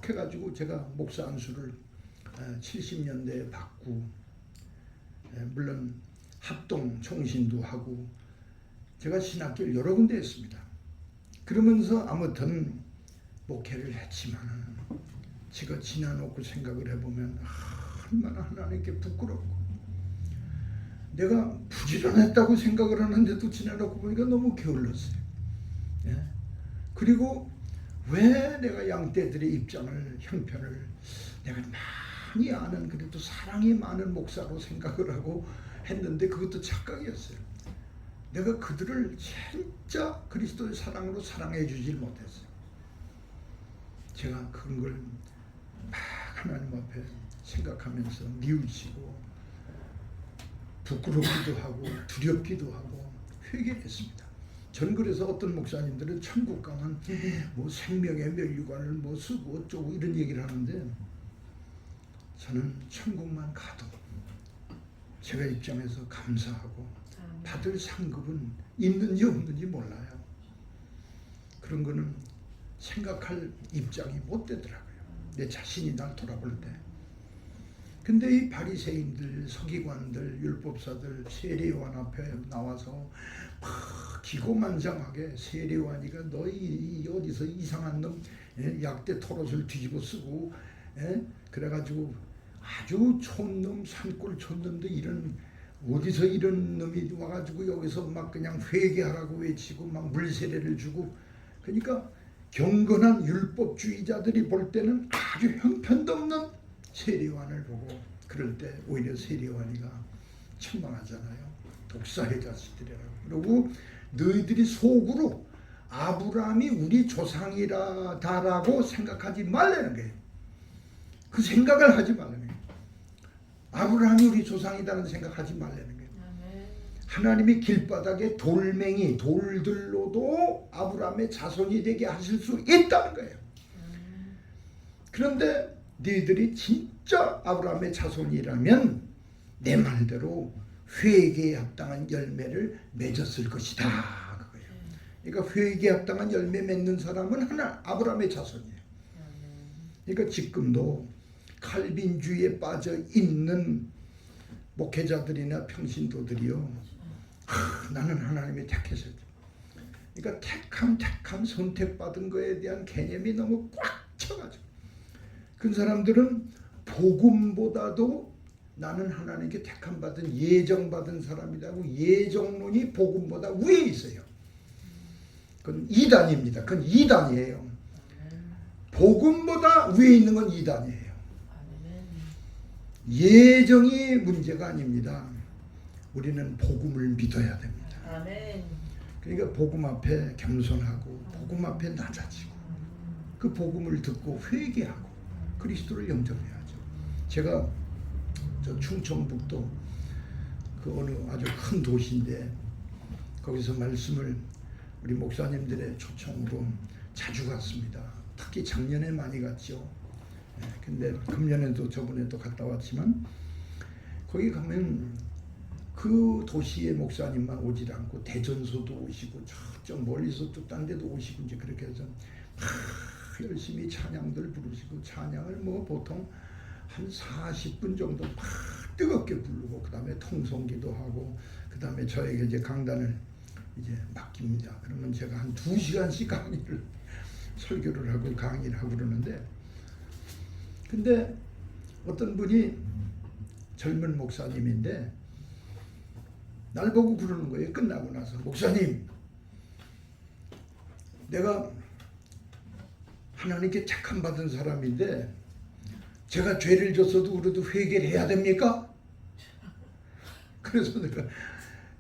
[SPEAKER 2] 해가지고 제가 목사 안수를 70년대에 받고 물론 합동 총신도 하고 제가 신학교를 여러 군데 했습니다. 그러면서 아무튼 목회를 했지만 제가 지나놓고 생각을 해보면 얼마나 하나님께 부끄럽고 내가 부지런했다고 생각을 하는데도 지나놓고 보니까 너무 게을렀어요. 예? 그리고 왜 내가 양떼들의 입장을 형편을 내가 많이 아는 그래도 사랑이 많은 목사로 생각을 하고 했는데 그것도 착각이었어요. 내가 그들을 진짜 그리스도의 사랑으로 사랑해 주질 못했어요. 제가 그런 걸 막 하나님 앞에 생각하면서 뉘우치고 부끄럽기도 하고 두렵기도 하고 회개했습니다. 전 그래서 어떤 목사님들은 천국 가면 뭐 생명의 면류관을 뭐 쓰고 어쩌고 이런 얘기를 하는데 저는 천국만 가도 제가 입장에서 감사하고 받을 상급은 있는지 없는지 몰라요. 그런 거는 생각할 입장이 못 되더라고요. 내 자신이 날 돌아볼 때. 근데 이 바리새인들, 서기관들, 율법사들, 세례요한 앞에 나와서 막 기고만장하게 세례요한이가 너희 어디서 이상한 놈 약대 토롯을 뒤집어 쓰고 그래가지고 아주 촌놈 산골 촌놈도 이런 어디서 이런 놈이 와가지고 여기서 막 그냥 회개하라고 외치고 막 물세례를 주고 그러니까 경건한 율법주의자들이 볼 때는 아주 형편도 없는 세례요한을 보고 그럴 때 오히려 세례요한이가 천망하잖아요. 독사의 자식들이라고. 그리고 너희들이 속으로 아브라함이 우리 조상이라다라고 생각하지 말라는 거예요. 그 생각을 하지 말라는 거예요. 아브라함이 우리 조상이다는 생각하지 말라는 거예요. 하나님이 길바닥에 돌멩이, 돌들로도 아브라함의 자손이 되게 하실 수 있다는 거예요. 그런데 너희들이 진짜 아브라함의 자손이라면 내 말대로 회개에 합당한 열매를 맺었을 것이다. 그거예요. 그러니까 회개에 합당한 열매 맺는 사람은 하나 아브라함의 자손이에요. 그러니까 지금도 칼빈주의에 빠져 있는 목회자들이나 평신도들이요. 나는 하나님이 택했어요. 그러니까 택함 선택받은 거에 대한 개념이 너무 꽉 차가지고 그 사람들은 복음보다도 나는 하나님께 택함받은 예정받은 사람이라고 예정론이 복음보다 위에 있어요. 그건 이단입니다. 그건 이단이에요. 복음보다 위에 있는 건 이단이에요. 예정이 문제가 아닙니다. 우리는 복음을 믿어야 됩니다.
[SPEAKER 3] 아멘.
[SPEAKER 2] 그러니까 복음 앞에 겸손하고 복음 앞에 낮아지고 그 복음을 듣고 회개하고 그리스도를 영접해야죠. 제가 저 충청북도 그 어느 아주 큰 도시인데 거기서 말씀을 우리 목사님들의 초청으로 자주 갔습니다. 특히 작년에 많이 갔죠. 근데 금년에도 저번에도 갔다 왔지만 거기 가면 그 도시의 목사님만 오질 않고 대전소도 오시고 저쪽 멀리서 또 딴 데도 오시고 이제 그렇게 해서 열심히 찬양들 부르시고 찬양을 뭐 보통 한 40분 정도 막 뜨겁게 부르고 그 다음에 통성기도 하고 그 다음에 저에게 이제 강단을 이제 맡깁니다. 그러면 제가 한 2시간씩 강의를 설교를 하고 강의를 하고 그러는데 근데 어떤 분이 젊은 목사님인데 날 보고 그러는 거예요. 끝나고 나서 목사님 내가 하나님께 택함 받은 사람인데 제가 죄를 졌어도 그래도 회개를 해야 됩니까? 그래서 내가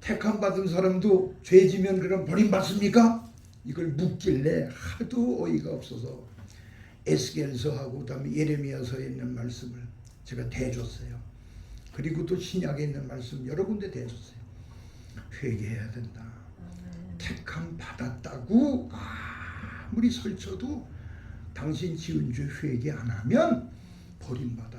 [SPEAKER 2] 택함 받은 사람도 죄 지면 그럼 버림받습니까? 이걸 묻길래 하도 어이가 없어서 에스겔서하고 그다음에 예레미야서에 있는 말씀을 제가 대줬어요. 그리고 또 신약에 있는 말씀 여러 군데 대줬어요. 회개해야 된다. 택함 받았다고 아무리 설쳐도 당신 지은 죄 회개 안 하면 버림받아.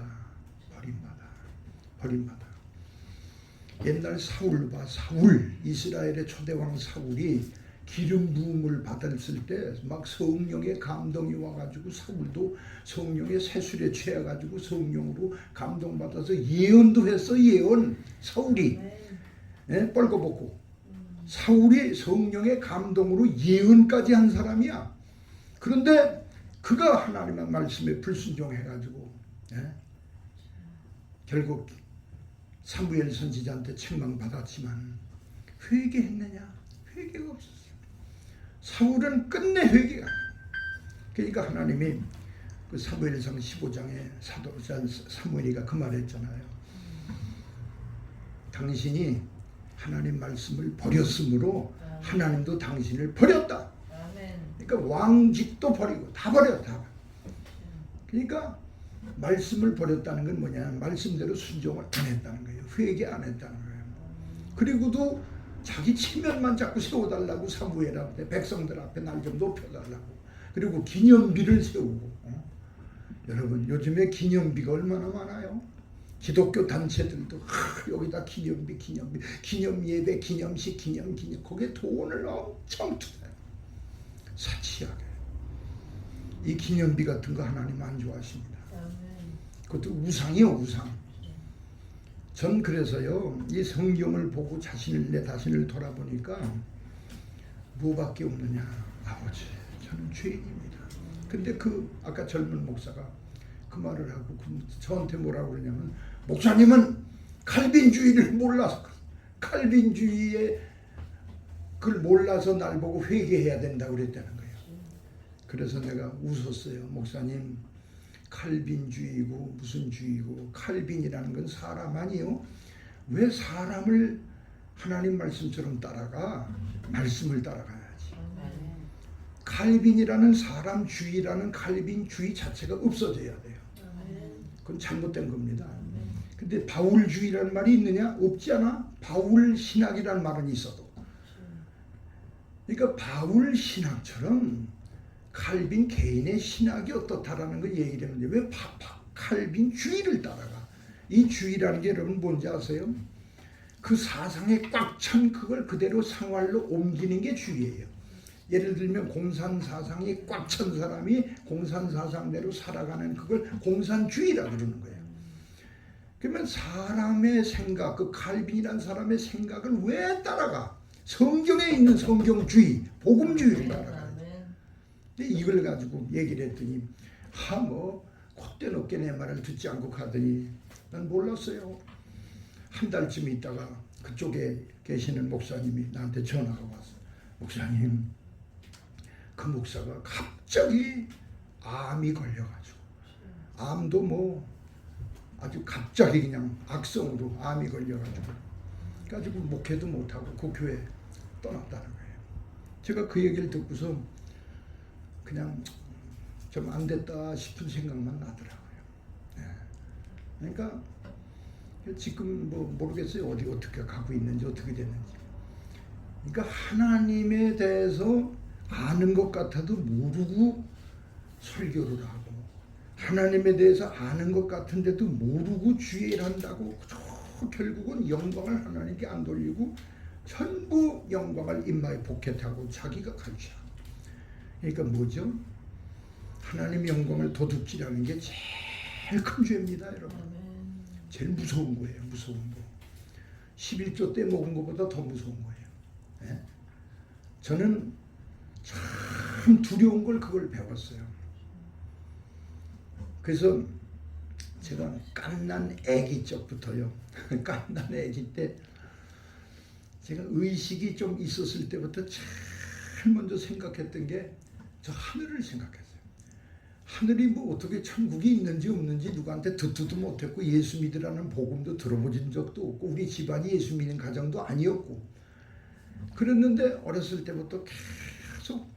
[SPEAKER 2] 옛날 사울 봐. 사울, 이스라엘의 초대왕 사울이 기름 부음을 받았을 때 막 성령의 감동이 와가지고 사울도 성령의 세술에 취해가지고 성령으로 감동받아서 예언도 했어. 예언. 사울이 뻘거벗고 사울이 성령의 감동으로 예언까지 한 사람이야. 그런데 그가 하나님의 말씀에 불순종해가지고 결국 사무엘 선지자한테 책망받았지만 회개했느냐? 회개가 없었어요. 사울은 끝내 회개가. 그러니까 하나님이 그 사무엘상 15장에 사도자 사무엘이가 그 말했잖아요. 당신이 하나님 말씀을 버렸으므로 하나님도 당신을 버렸다. 그러니까 왕직도 버리고 다 버렸다. 그러니까 말씀을 버렸다는 건 뭐냐? 말씀대로 순종을 안 했다는 거예요. 회개 안 했다는 거예요. 그리고도 자기 체면만 자꾸 세워달라고 사무엘한테 백성들 앞에 날 좀 높여달라고. 그리고 기념비를 세우고. 여러분 요즘에 기념비가 얼마나 많아요? 기독교 단체들도 여기다 기념예배, 기념식, 기념 거기에 돈을 엄청 투자해요. 사치하게. 이 기념비 같은 거 하나님 안 좋아하십니다. 그것도 우상이요, 우상. 전 그래서요, 이 성경을 보고 내 자신을 돌아보니까 뭐밖에 없느냐. 아버지, 저는 죄인입니다. 근데 아까 젊은 목사가 그 말을 하고 저한테 뭐라고 그러냐면, 목사님은 칼빈주의를 몰라서, 칼빈주의의 그걸 몰라서 날 보고 회개해야 된다고 그랬다는 거예요. 그래서 내가 웃었어요. 목사님, 칼빈주의고 무슨 주의고, 칼빈이라는 건 사람 아니요? 왜 사람을 하나님 말씀처럼 따라가? 말씀을 따라가야지. 칼빈이라는 사람주의라는 칼빈주의 자체가 없어져야 돼요. 그건 잘못된 겁니다. 근데 바울주의라는 말이 있느냐? 없지 않아? 바울 신학이라는 말은 있어도. 그러니까 바울 신학처럼 칼빈 개인의 신학이 어떻다라는 걸 얘기를 하는데 왜 칼빈 주의를 따라가? 이 주의라는 게 여러분 뭔지 아세요? 그 사상에 꽉 찬 그걸 그대로 생활로 옮기는 게 주의예요. 예를 들면 공산 사상이 꽉 찬 사람이 공산 사상대로 살아가는 그걸 공산주의라고 그러는 거예요. 그러면 사람의 생각, 그 칼빈이라는 사람의 생각을 왜 따라가? 성경에 있는 성경주의, 복음주의를 따라가요. 이걸 가지고 얘기를 했더니 콧대 높게 내 말을 듣지 않고 가더니 난 몰랐어요. 한 달쯤 있다가 그쪽에 계시는 목사님이 나한테 전화가 왔어. 목사님, 그 목사가 갑자기 암이 걸려가지고, 암도 아주 갑자기 그냥 악성으로 암이 걸려가지고 목회도 못하고 그 교회 떠났다는 거예요. 제가 그 얘기를 듣고서 그냥 좀 안 됐다 싶은 생각만 나더라고요. 그러니까 지금 모르겠어요. 어떻게 가고 있는지 어떻게 됐는지. 그러니까 하나님에 대해서 아는 것 같아도 모르고 설교를 하고, 하나님에 대해서 아는 것 같은데도 모르고 주의를 한다고 결국은 영광을 하나님께 안 돌리고 전부 영광을 인마에 포켓하고 자기가 가져하고. 그러니까 뭐죠? 하나님 영광을 도둑질하는 게 제일 큰 죄입니다, 여러분. 제일 무서운 거예요, 무서운 거. 11조 때 먹은 것보다 더 무서운 거예요. 저는 참 두려운 걸 그걸 배웠어요. 그래서 제가 갓난 아기 적부터요. 갓난 아기 때 제가 의식이 좀 있었을 때부터 제일 먼저 생각했던 게 저 하늘을 생각했어요. 하늘이 어떻게 천국이 있는지 없는지 누구한테 듣지도 못했고 예수 믿으라는 복음도 들어보진 적도 없고 우리 집안이 예수 믿는 가정도 아니었고 그랬는데 어렸을 때부터 계속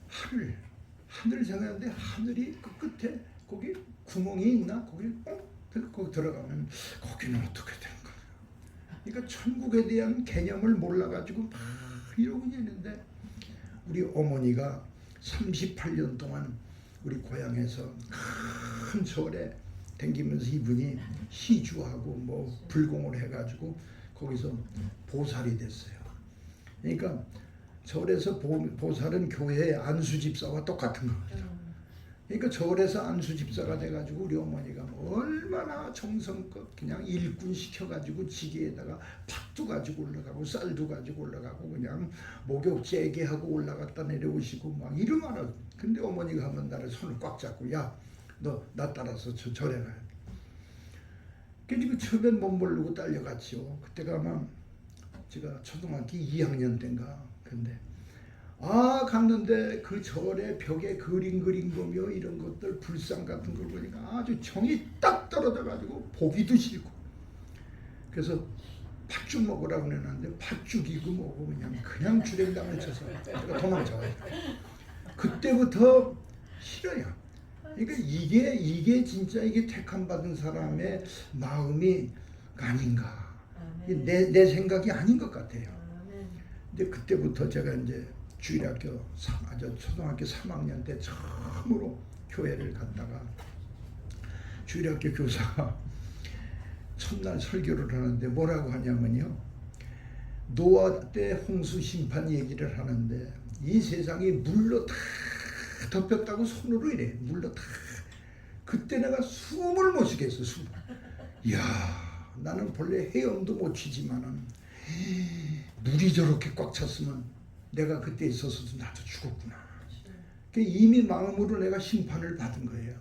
[SPEAKER 2] 하늘 생각하는데 하늘이 그 끝에 거기 구멍이 있나? 거기 들어가면 거기는 어떻게 된 거야? 그러니까 천국에 대한 개념을 몰라가지고 막 이러고 있는데 우리 어머니가 38년 동안 우리 고향에서 큰 절에 댕기면서 이분이 시주하고 뭐 불공을 해가지고 거기서 보살이 됐어요. 그러니까 절에서 보살은 교회의 안수 집사와 똑같은 겁니다. 그러니까 절에서 안수 집사가 돼가지고 우리 어머니가 얼마나 정성껏 그냥 일꾼 시켜가지고 지게에다가 팥도 가지고 올라가고 쌀도 가지고 올라가고 그냥 목욕 재개하고 올라갔다 내려오시고 막 이러면 근데 어머니가 한번 나를 손을 꽉 잡고 야 너 나 따라서 저 절에 가야 돼. 그래서 처음엔 못 모르고 딸려갔지요. 그때가 아마 제가 초등학교 2학년 때인가. 근데 갔는데 그 절에 벽에 그림 그린 거며 이런 것들 불상 같은 걸 보니까 아주 정이 딱 떨어져 가지고 보기도 싫고 그래서 팥죽 먹으라고 해놨는데 팥죽이고 뭐고 그냥 주랭당을 쳐서 제가 도망쳐요. 그때부터 싫어요. 그러니까 이게 진짜 이게 택함 받은 사람의 마음이 아닌가. 내 생각이 아닌 것 같아요. 근데 그때부터 제가 이제 주일학교 초등학교 3학년 때 처음으로 교회를 갔다가 주일학교 교사가 첫날 설교를 하는데 뭐라고 하냐면요. 노아 때 홍수 심판 얘기를 하는데 이 세상이 물로 다 덮였다고 손으로 이래. 물로 다. 그때 내가 숨을 못 쉬겠어. 숨을. 이야 나는 본래 헤엄도 못 치지만은 물이 저렇게 꽉 찼으면 내가 그때 있었어도 나도 죽었구나. 이미 마음으로 내가 심판을 받은 거예요.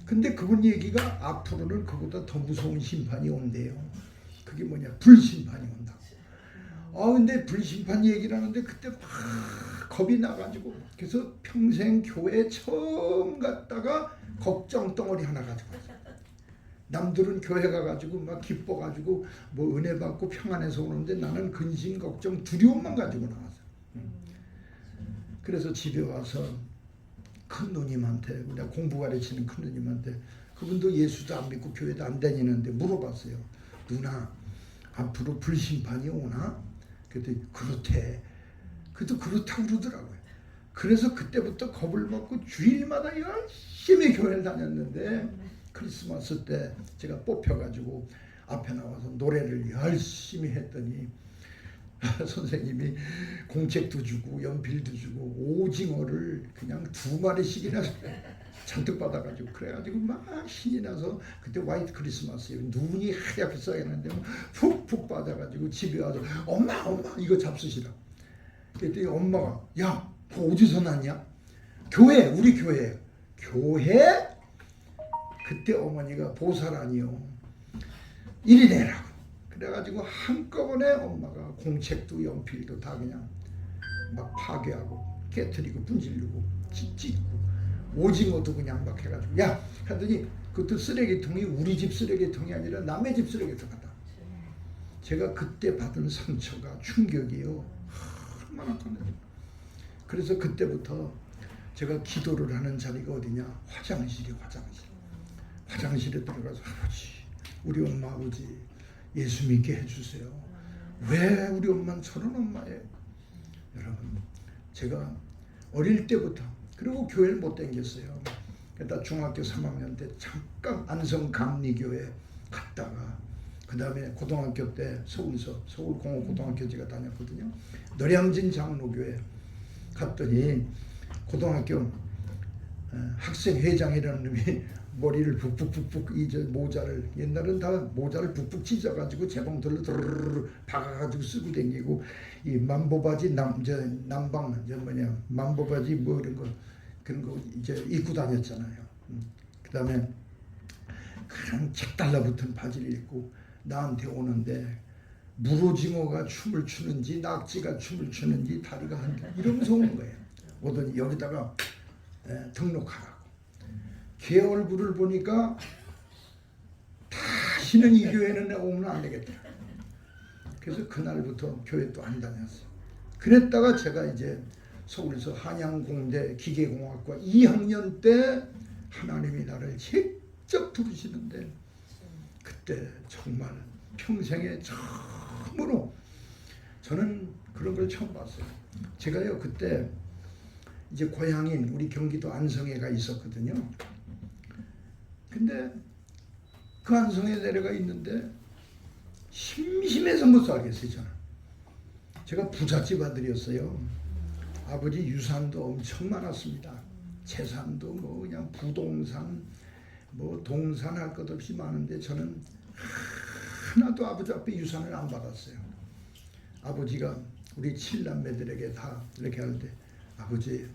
[SPEAKER 2] 근데 그분 얘기가 앞으로는 그보다 더 무서운 심판이 온대요. 그게 뭐냐? 불심판이 온다고. 근데 불심판 얘기를 하는데 그때 막 겁이 나가지고 그래서 평생 교회 처음 갔다가 걱정 덩어리 하나 가지고 왔어요. 남들은 교회 가가지고 막 기뻐가지고 뭐 은혜 받고 평안해서 오는데 나는 근심 걱정 두려움만 가지고 나왔어요. 그래서 집에 와서 큰 누님한테 내가 공부 가르치는 큰 누님한테 그분도 예수도 안 믿고 교회도 안 다니는데 물어봤어요. 누나 앞으로 불심판이 오나? 그랬더니 그렇대. 그래도 그렇다고 그러더라고요. 그래서 그때부터 겁을 먹고 주일마다 열심히 교회를 다녔는데 크리스마스 때 제가 뽑혀가지고 앞에 나와서 노래를 열심히 했더니 선생님이 공책도 주고 연필도 주고 오징어를 그냥 2마리씩이나 잔뜩 받아가지고 그래가지고 막 신이 나서 그때 화이트 크리스마스에 눈이 하얗게 쌓였는데 푹푹 빠져가지고 집에 와서 엄마 이거 잡수시라. 그랬더니 엄마가 야 그거 어디서 났냐? 교회 우리 교회. 그때 어머니가 보살 아니요 이리 내라고. 그래가지고 한꺼번에 엄마가 공책도 연필도 다 그냥 막 파괴하고 깨트리고 분질르고 찢고 오징어도 그냥 막 해가지고 야 하더니 그것도 쓰레기통이 우리 집 쓰레기통이 아니라 남의 집 쓰레기통 같다. 제가 그때 받은 상처가 충격이요 얼마나 컸는지. 그래서 그때부터 제가 기도를 하는 자리가 어디냐? 화장실에 들어가서 아버지 우리 엄마 아버지 예수 믿게 해주세요. 왜 우리 엄마는 저런 엄마예요? 여러분 제가 어릴 때부터 그리고 교회를 못 다녔어요. 그러다 중학교 3학년 때 잠깐 안성감리교회 갔다가 그 다음에 고등학교 때 서울공업고등학교 제가 다녔거든요. 노량진 장로교회 갔더니 고등학교 학생회장이라는 놈이 머리를 북북 이제 모자를 옛날은 다 모자를 북북 찢어가지고 재봉틀로 드르르 박아가지고 쓰고 다니고 이 만보바지 남방 만보바지 뭐 이런 거 그런 거 이제 입고 다녔잖아요. 그다음에 그냥 책 달라붙은 바지를 입고 나한테 오는데 물오징어가 춤을 추는지 낙지가 춤을 추는지 다리가 이러면서 오는 거예요. 오더니 여기다가 등록하라고. 걔 얼굴을 보니까 다시는 이 교회는 오면 안 되겠다. 그래서 그날부터 교회 또 안 다녔어요. 그랬다가 제가 이제 서울에서 한양공대 기계공학과 2학년 때 하나님이 나를 직접 부르시는데 그때 정말 평생에 처음으로 저는 그런 걸 처음 봤어요. 제가요 그때 이제 고향인 우리 경기도 안성에가 있었거든요. 근데 그 안성에 내려가 있는데 심심해서 못 살겠어요. 저는. 제가 부잣집 아들이었어요. 아버지 유산도 엄청 많았습니다. 재산도 뭐 그냥 부동산 뭐 동산 할 것 없이 많은데 저는 하나도 아버지 앞에 유산을 안 받았어요. 아버지가 우리 7남매들에게 다 이렇게 할 때 아버지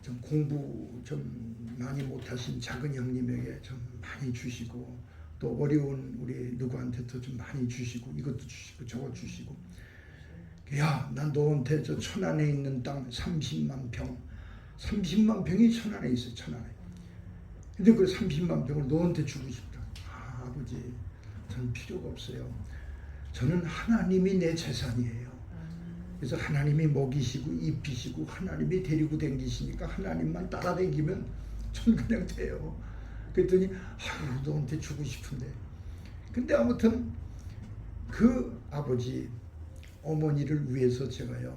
[SPEAKER 2] 좀 공부 좀 많이 못하신 작은 형님에게 좀 많이 주시고 또 어려운 우리 누구한테도 좀 많이 주시고 이것도 주시고 저거 주시고 야, 난 너한테 저 천안에 있는 땅 30만 평이 천안에 있어. 천안에. 근데 그 30만 평을 너한테 주고 싶다. 아버지 전 필요가 없어요. 저는 하나님이 내 재산이에요. 그래서 하나님이 먹이시고 입히시고 하나님이 데리고 다니시니까 하나님만 따라다니면 전 그냥 돼요. 그랬더니 아유 너한테 주고 싶은데. 근데 그 아버지 어머니를 위해서 제가요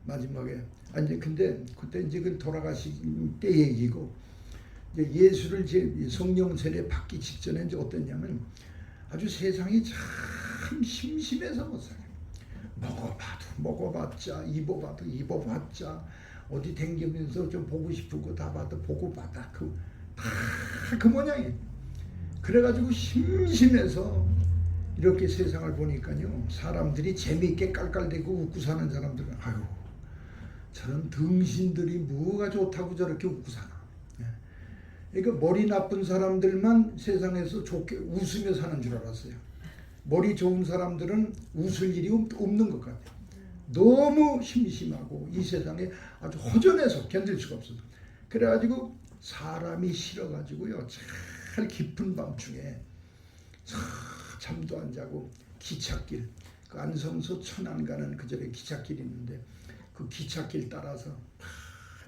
[SPEAKER 2] 마지막에 아니 근데 그때 이제 그 돌아가신 때 얘기고 이제 예수를 제 성령 세례 받기 직전에 이제 어땠냐면 아주 세상이 참 심심해서 못 살아요. 먹어봤자 입어봤자 어디 댕기면서 좀 보고 싶은 거 다 봐도 보고 받아 그 모양이에요. 그래가지고 심심해서 이렇게 세상을 보니까요 사람들이 재미있게 깔깔대고 웃고 사는 사람들은 아유 저런 등신들이 뭐가 좋다고 저렇게 웃고 사나. 그러니까 머리 나쁜 사람들만 세상에서 좋게 웃으며 사는 줄 알았어요. 머리 좋은 사람들은 웃을 일이 없는 것 같아요. 너무 심심하고 이 세상에 아주 허전해서 견딜 수가 없어요. 그래가지고 사람이 싫어가지고요 잘 깊은 밤중에 잠도 안 자고 기찻길 그 안성서 천안 가는 그 절에 기찻길이 있는데 그 기찻길 따라서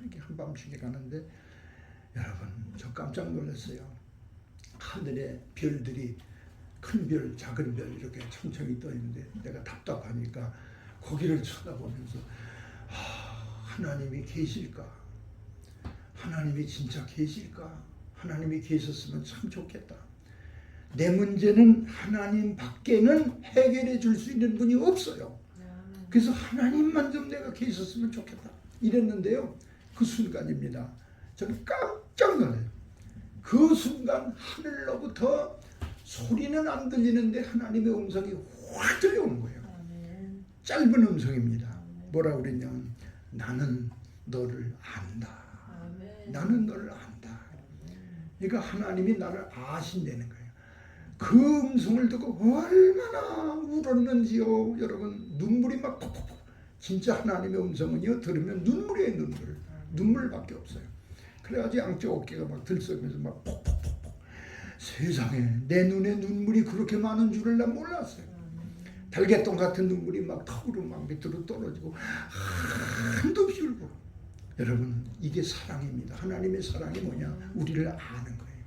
[SPEAKER 2] 이렇게 한밤중에 가는데 여러분 저 깜짝 놀랐어요. 하늘에 별들이 큰 별 작은 별 이렇게 천천히 떠 있는데 내가 답답하니까 거기를 쳐다보면서 하나님이 계실까? 하나님이 진짜 계실까? 하나님이 계셨으면 참 좋겠다. 내 문제는 하나님 밖에는 해결해 줄 수 있는 분이 없어요. 그래서 하나님만 좀 내가 계셨으면 좋겠다 이랬는데요. 그 순간입니다. 저는 깜짝 놀라요. 그 순간 하늘로부터 소리는 안 들리는데 하나님의 음성이 확 들려오는 거예요. 짧은 음성입니다. 뭐라고 그랬냐면 나는 너를 안다. 나는 너를 안다. 그러니까 하나님이 나를 아신다는 거예요. 그 음성을 듣고 얼마나 울었는지요. 여러분 눈물이 막 폭폭폭. 진짜 하나님의 음성은요 들으면 눈물이에요. 눈물밖에 없어요. 그래가지고 양쪽 어깨가 막 들썩이면서 막 폭폭폭폭. 세상에 내 눈에 눈물이 그렇게 많은 줄을 난 몰랐어요. 달걀똥 같은 눈물이 막 턱으로 막 밑으로 떨어지고 한도 없이 울고. 여러분 이게 사랑입니다. 하나님의 사랑이 뭐냐? 우리를 아는 거예요.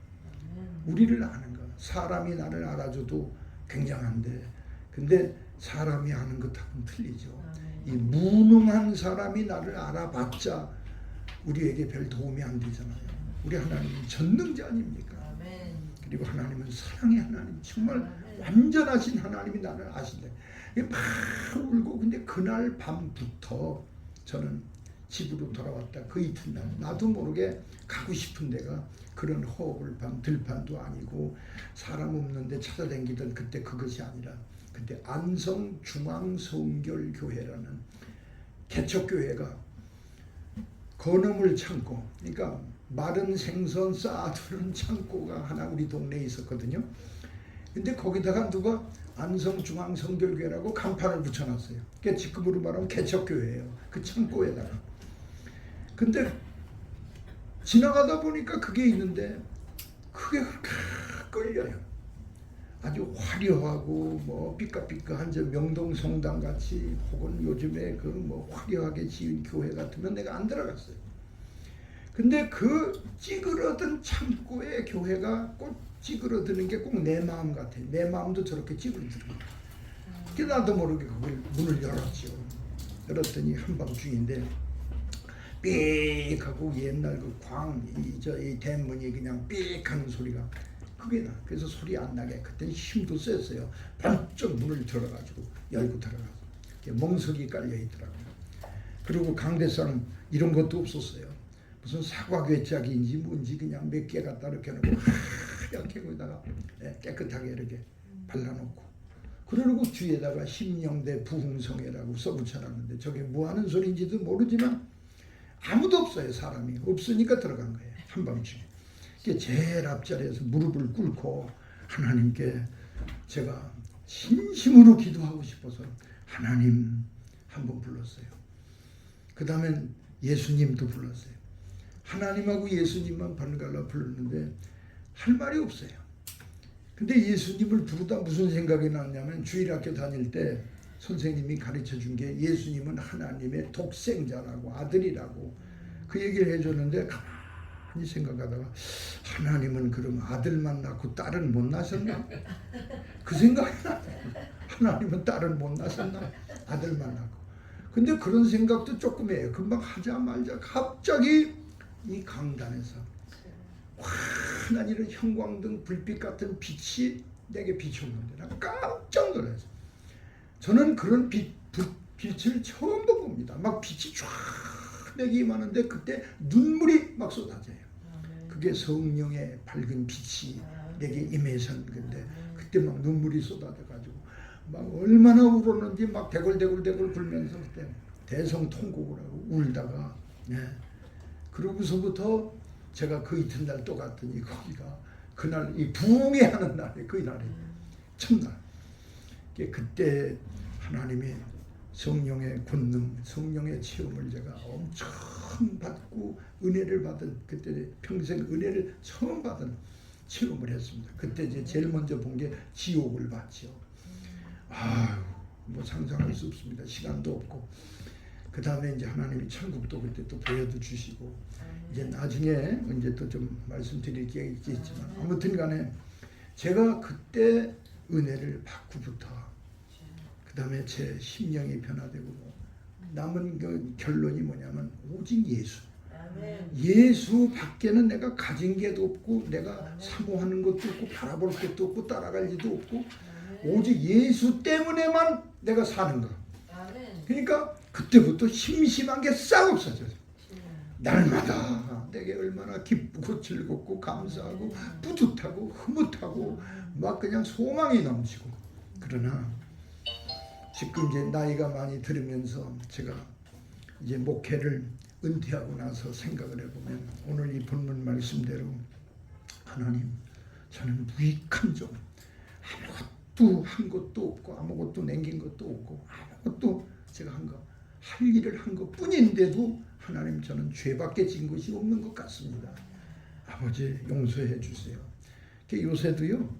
[SPEAKER 2] 우리를 아는 거. 사람이 나를 알아줘도 굉장한데 근데 사람이 아는 것하고는 틀리죠. 이 무능한 사람이 나를 알아봤자 우리에게 별 도움이 안 되잖아요. 우리 하나님은 전능자 아닙니까? 그리고 하나님은 사랑의 하나님, 정말 완전하신 하나님이 나를 아신대. 막 울고 근데 그날 밤부터 저는 집으로 돌아왔다. 그 이튿날 나도 모르게 가고 싶은 데가 그런 허업을 들판도 아니고 사람 없는데 찾아다니던 그때 그것이 아니라 그때 안성중앙성결교회라는 개척교회가 건어물 창고, 그러니까 마른 생선 쌓아두는 창고가 하나 우리 동네에 있었거든요. 근데 거기다가 누가 안성중앙성결교회라고 간판을 붙여놨어요. 그러니까 지금으로 말하면 개척교회예요. 그 창고에다가. 근데 지나가다 보니까 그게 있는데 그게 그렇게 끌려요. 아주 화려하고 뭐 삐까삐까한 저 명동성당 같이 혹은 요즘에 그 뭐 화려하게 지은 교회 같으면 내가 안 들어갔어요. 근데 그 찌그러든 창고의 교회가 꼭 찌그러드는 게 꼭 내 마음 같아요. 내 마음도 저렇게 찌그러드는 거예요. 그래서 나도 모르게 그걸 문을 열었죠. 열었더니 한밤중인데 삑하고 옛날 그 이 대문이 그냥 삑하는 소리가 그게 나. 그래서 소리 안 나게 그때는 힘도 셌어요. 번쩍 문을 들어가지고 열고 들어가서 멍석이 깔려 있더라고요. 그리고 강대상은 이런 것도 없었어요. 무슨 사과 괴짝인지 뭔지 그냥 몇 개 갖다 이렇게 놓고 하얗게 거기다가 깨끗하게 이렇게 발라놓고 그러고 뒤에다가 심령대 부흥성회라고 써붙여놨는데 저게 뭐하는 소리인지도 모르지만 아무도 없어요. 사람이 없으니까 들어간 거예요. 한밤중에 제일 앞자리에서 무릎을 꿇고 하나님께 제가 진심으로 기도하고 싶어서 하나님 한번 불렀어요. 그 다음엔 예수님도 불렀어요. 하나님하고 예수님만 번갈아 불렀는데 할 말이 없어요. 근데 예수님을 부르다 무슨 생각이 났냐면 주일학교 다닐 때 선생님이 가르쳐 준 게 예수님은 하나님의 독생자라고 아들이라고 그 얘기를 해줬는데 가만히 생각하다가 하나님은 그럼 아들만 낳고 딸은 못 낳으셨나? 그 생각이 나요. 하나님은 딸은 못 낳으셨나? 아들만 낳고. 근데 그런 생각도 조금 해요. 금방 하자 말자 갑자기 이 강단에서 환한 이런 형광등 불빛 같은 빛이 내게 비쳤는데 난 깜짝 놀랐어요. 저는 그런 빛을 처음 본 겁니다. 막 빛이 쫙 내게 임하는데 그때 눈물이 막 쏟아져요. 그게 성령의 밝은 빛이 내게 임해선 건데 그때 막 눈물이 쏟아져가지고 막 얼마나 울었는지 막 대굴대굴 굴면서 그때 대성통곡을 하고 울다가 그러고서부터 제가 그 이튿날 또 갔더니 거기가 그날 이 부흥회 하는 날에 그 날에 첫날 그때 하나님의 성령의 권능, 성령의 체험을 제가 엄청 받고 은혜를 받은 그때 평생 은혜를 처음 받은 체험을 했습니다. 그때 이제 제일 먼저 본 게 지옥을 봤죠. 아유, 뭐 상상할 수 없습니다. 시간도 없고. 그 다음에 이제 하나님이 천국도 그때 또 보여도 주시고 이제 나중에 이제 또 좀 말씀드릴 게 있겠지만 아무튼 간에 제가 그때 은혜를 받고부터 그 다음에 제 심령이 변화되고 남은 그 결론이 뭐냐면 오직 예수. 예수 밖에는 내가 가진 게도 없고 내가 사모하는 것도 없고 바라볼 것도 없고 따라갈 일도 없고 오직 예수 때문에만 내가 사는 거. 그러니까 그때부터 심심한 게 싹 없어져요. 날마다 내게 얼마나 기쁘고 즐겁고 감사하고 뿌듯하고 흐뭇하고 막 그냥 소망이 넘치고. 그러나 지금 이제 나이가 많이 들으면서 제가 이제 목회를 은퇴하고 나서 생각을 해보면 오늘 이 본문 말씀대로 하나님 저는 무익한 종 아무것도 한 것도 없고 아무것도 남긴 것도 없고 아무것도 제가 할 일을 한 것뿐인데도 하나님 저는 죄밖에 진 것이 없는 것 같습니다. 아버지 용서해 주세요. 요새도요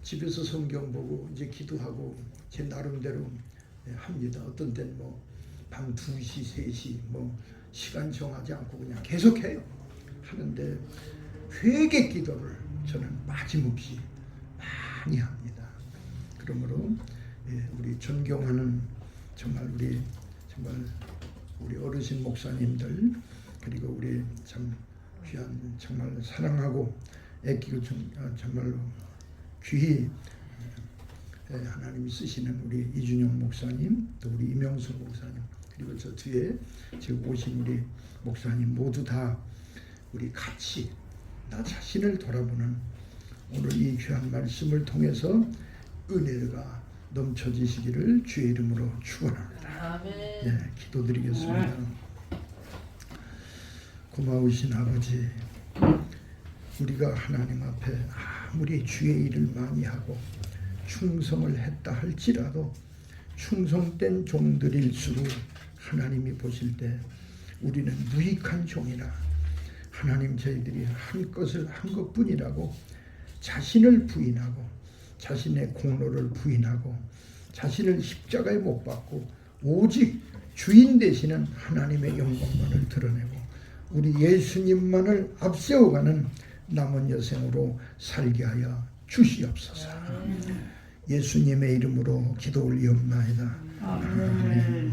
[SPEAKER 2] 집에서 성경 보고 이제 기도하고 제 나름대로 합니다. 어떤 때는 뭐 밤 2시, 3시 뭐 시간 정하지 않고 그냥 계속해요. 하는데 회개 기도를 저는 빠짐없이 많이 합니다. 그러므로 우리 존경하는 정말 우리 어르신 목사님들 그리고 우리 참 귀한 정말 사랑하고 애끼고 정말로 귀히 하나님이 쓰시는 우리 이준영 목사님 또 우리 이명수 목사님 그리고 저 뒤에 지금 오신 우리 목사님 모두 다 우리 같이 나 자신을 돌아보는 오늘 이 귀한 말씀을 통해서 은혜가 넘쳐지시기를 주의 이름으로 축원합니다. 네, 기도드리겠습니다. 고마우신 아버지, 우리가 하나님 앞에 아무리 주의 일을 많이 하고 충성을 했다 할지라도 충성된 종들일수록 하나님이 보실 때 우리는 무익한 종이라 하나님 저희들이 한 것을 한 것뿐이라고 자신을 부인하고 자신의 공로를 부인하고 자신을 십자가에 못 박고 오직 주인 되시는 하나님의 영광만을 드러내고 우리 예수님만을 앞세워가는 남은 여생으로 살게 하여 주시옵소서. 예수님의 이름으로 기도 올리옵나이다. 아멘.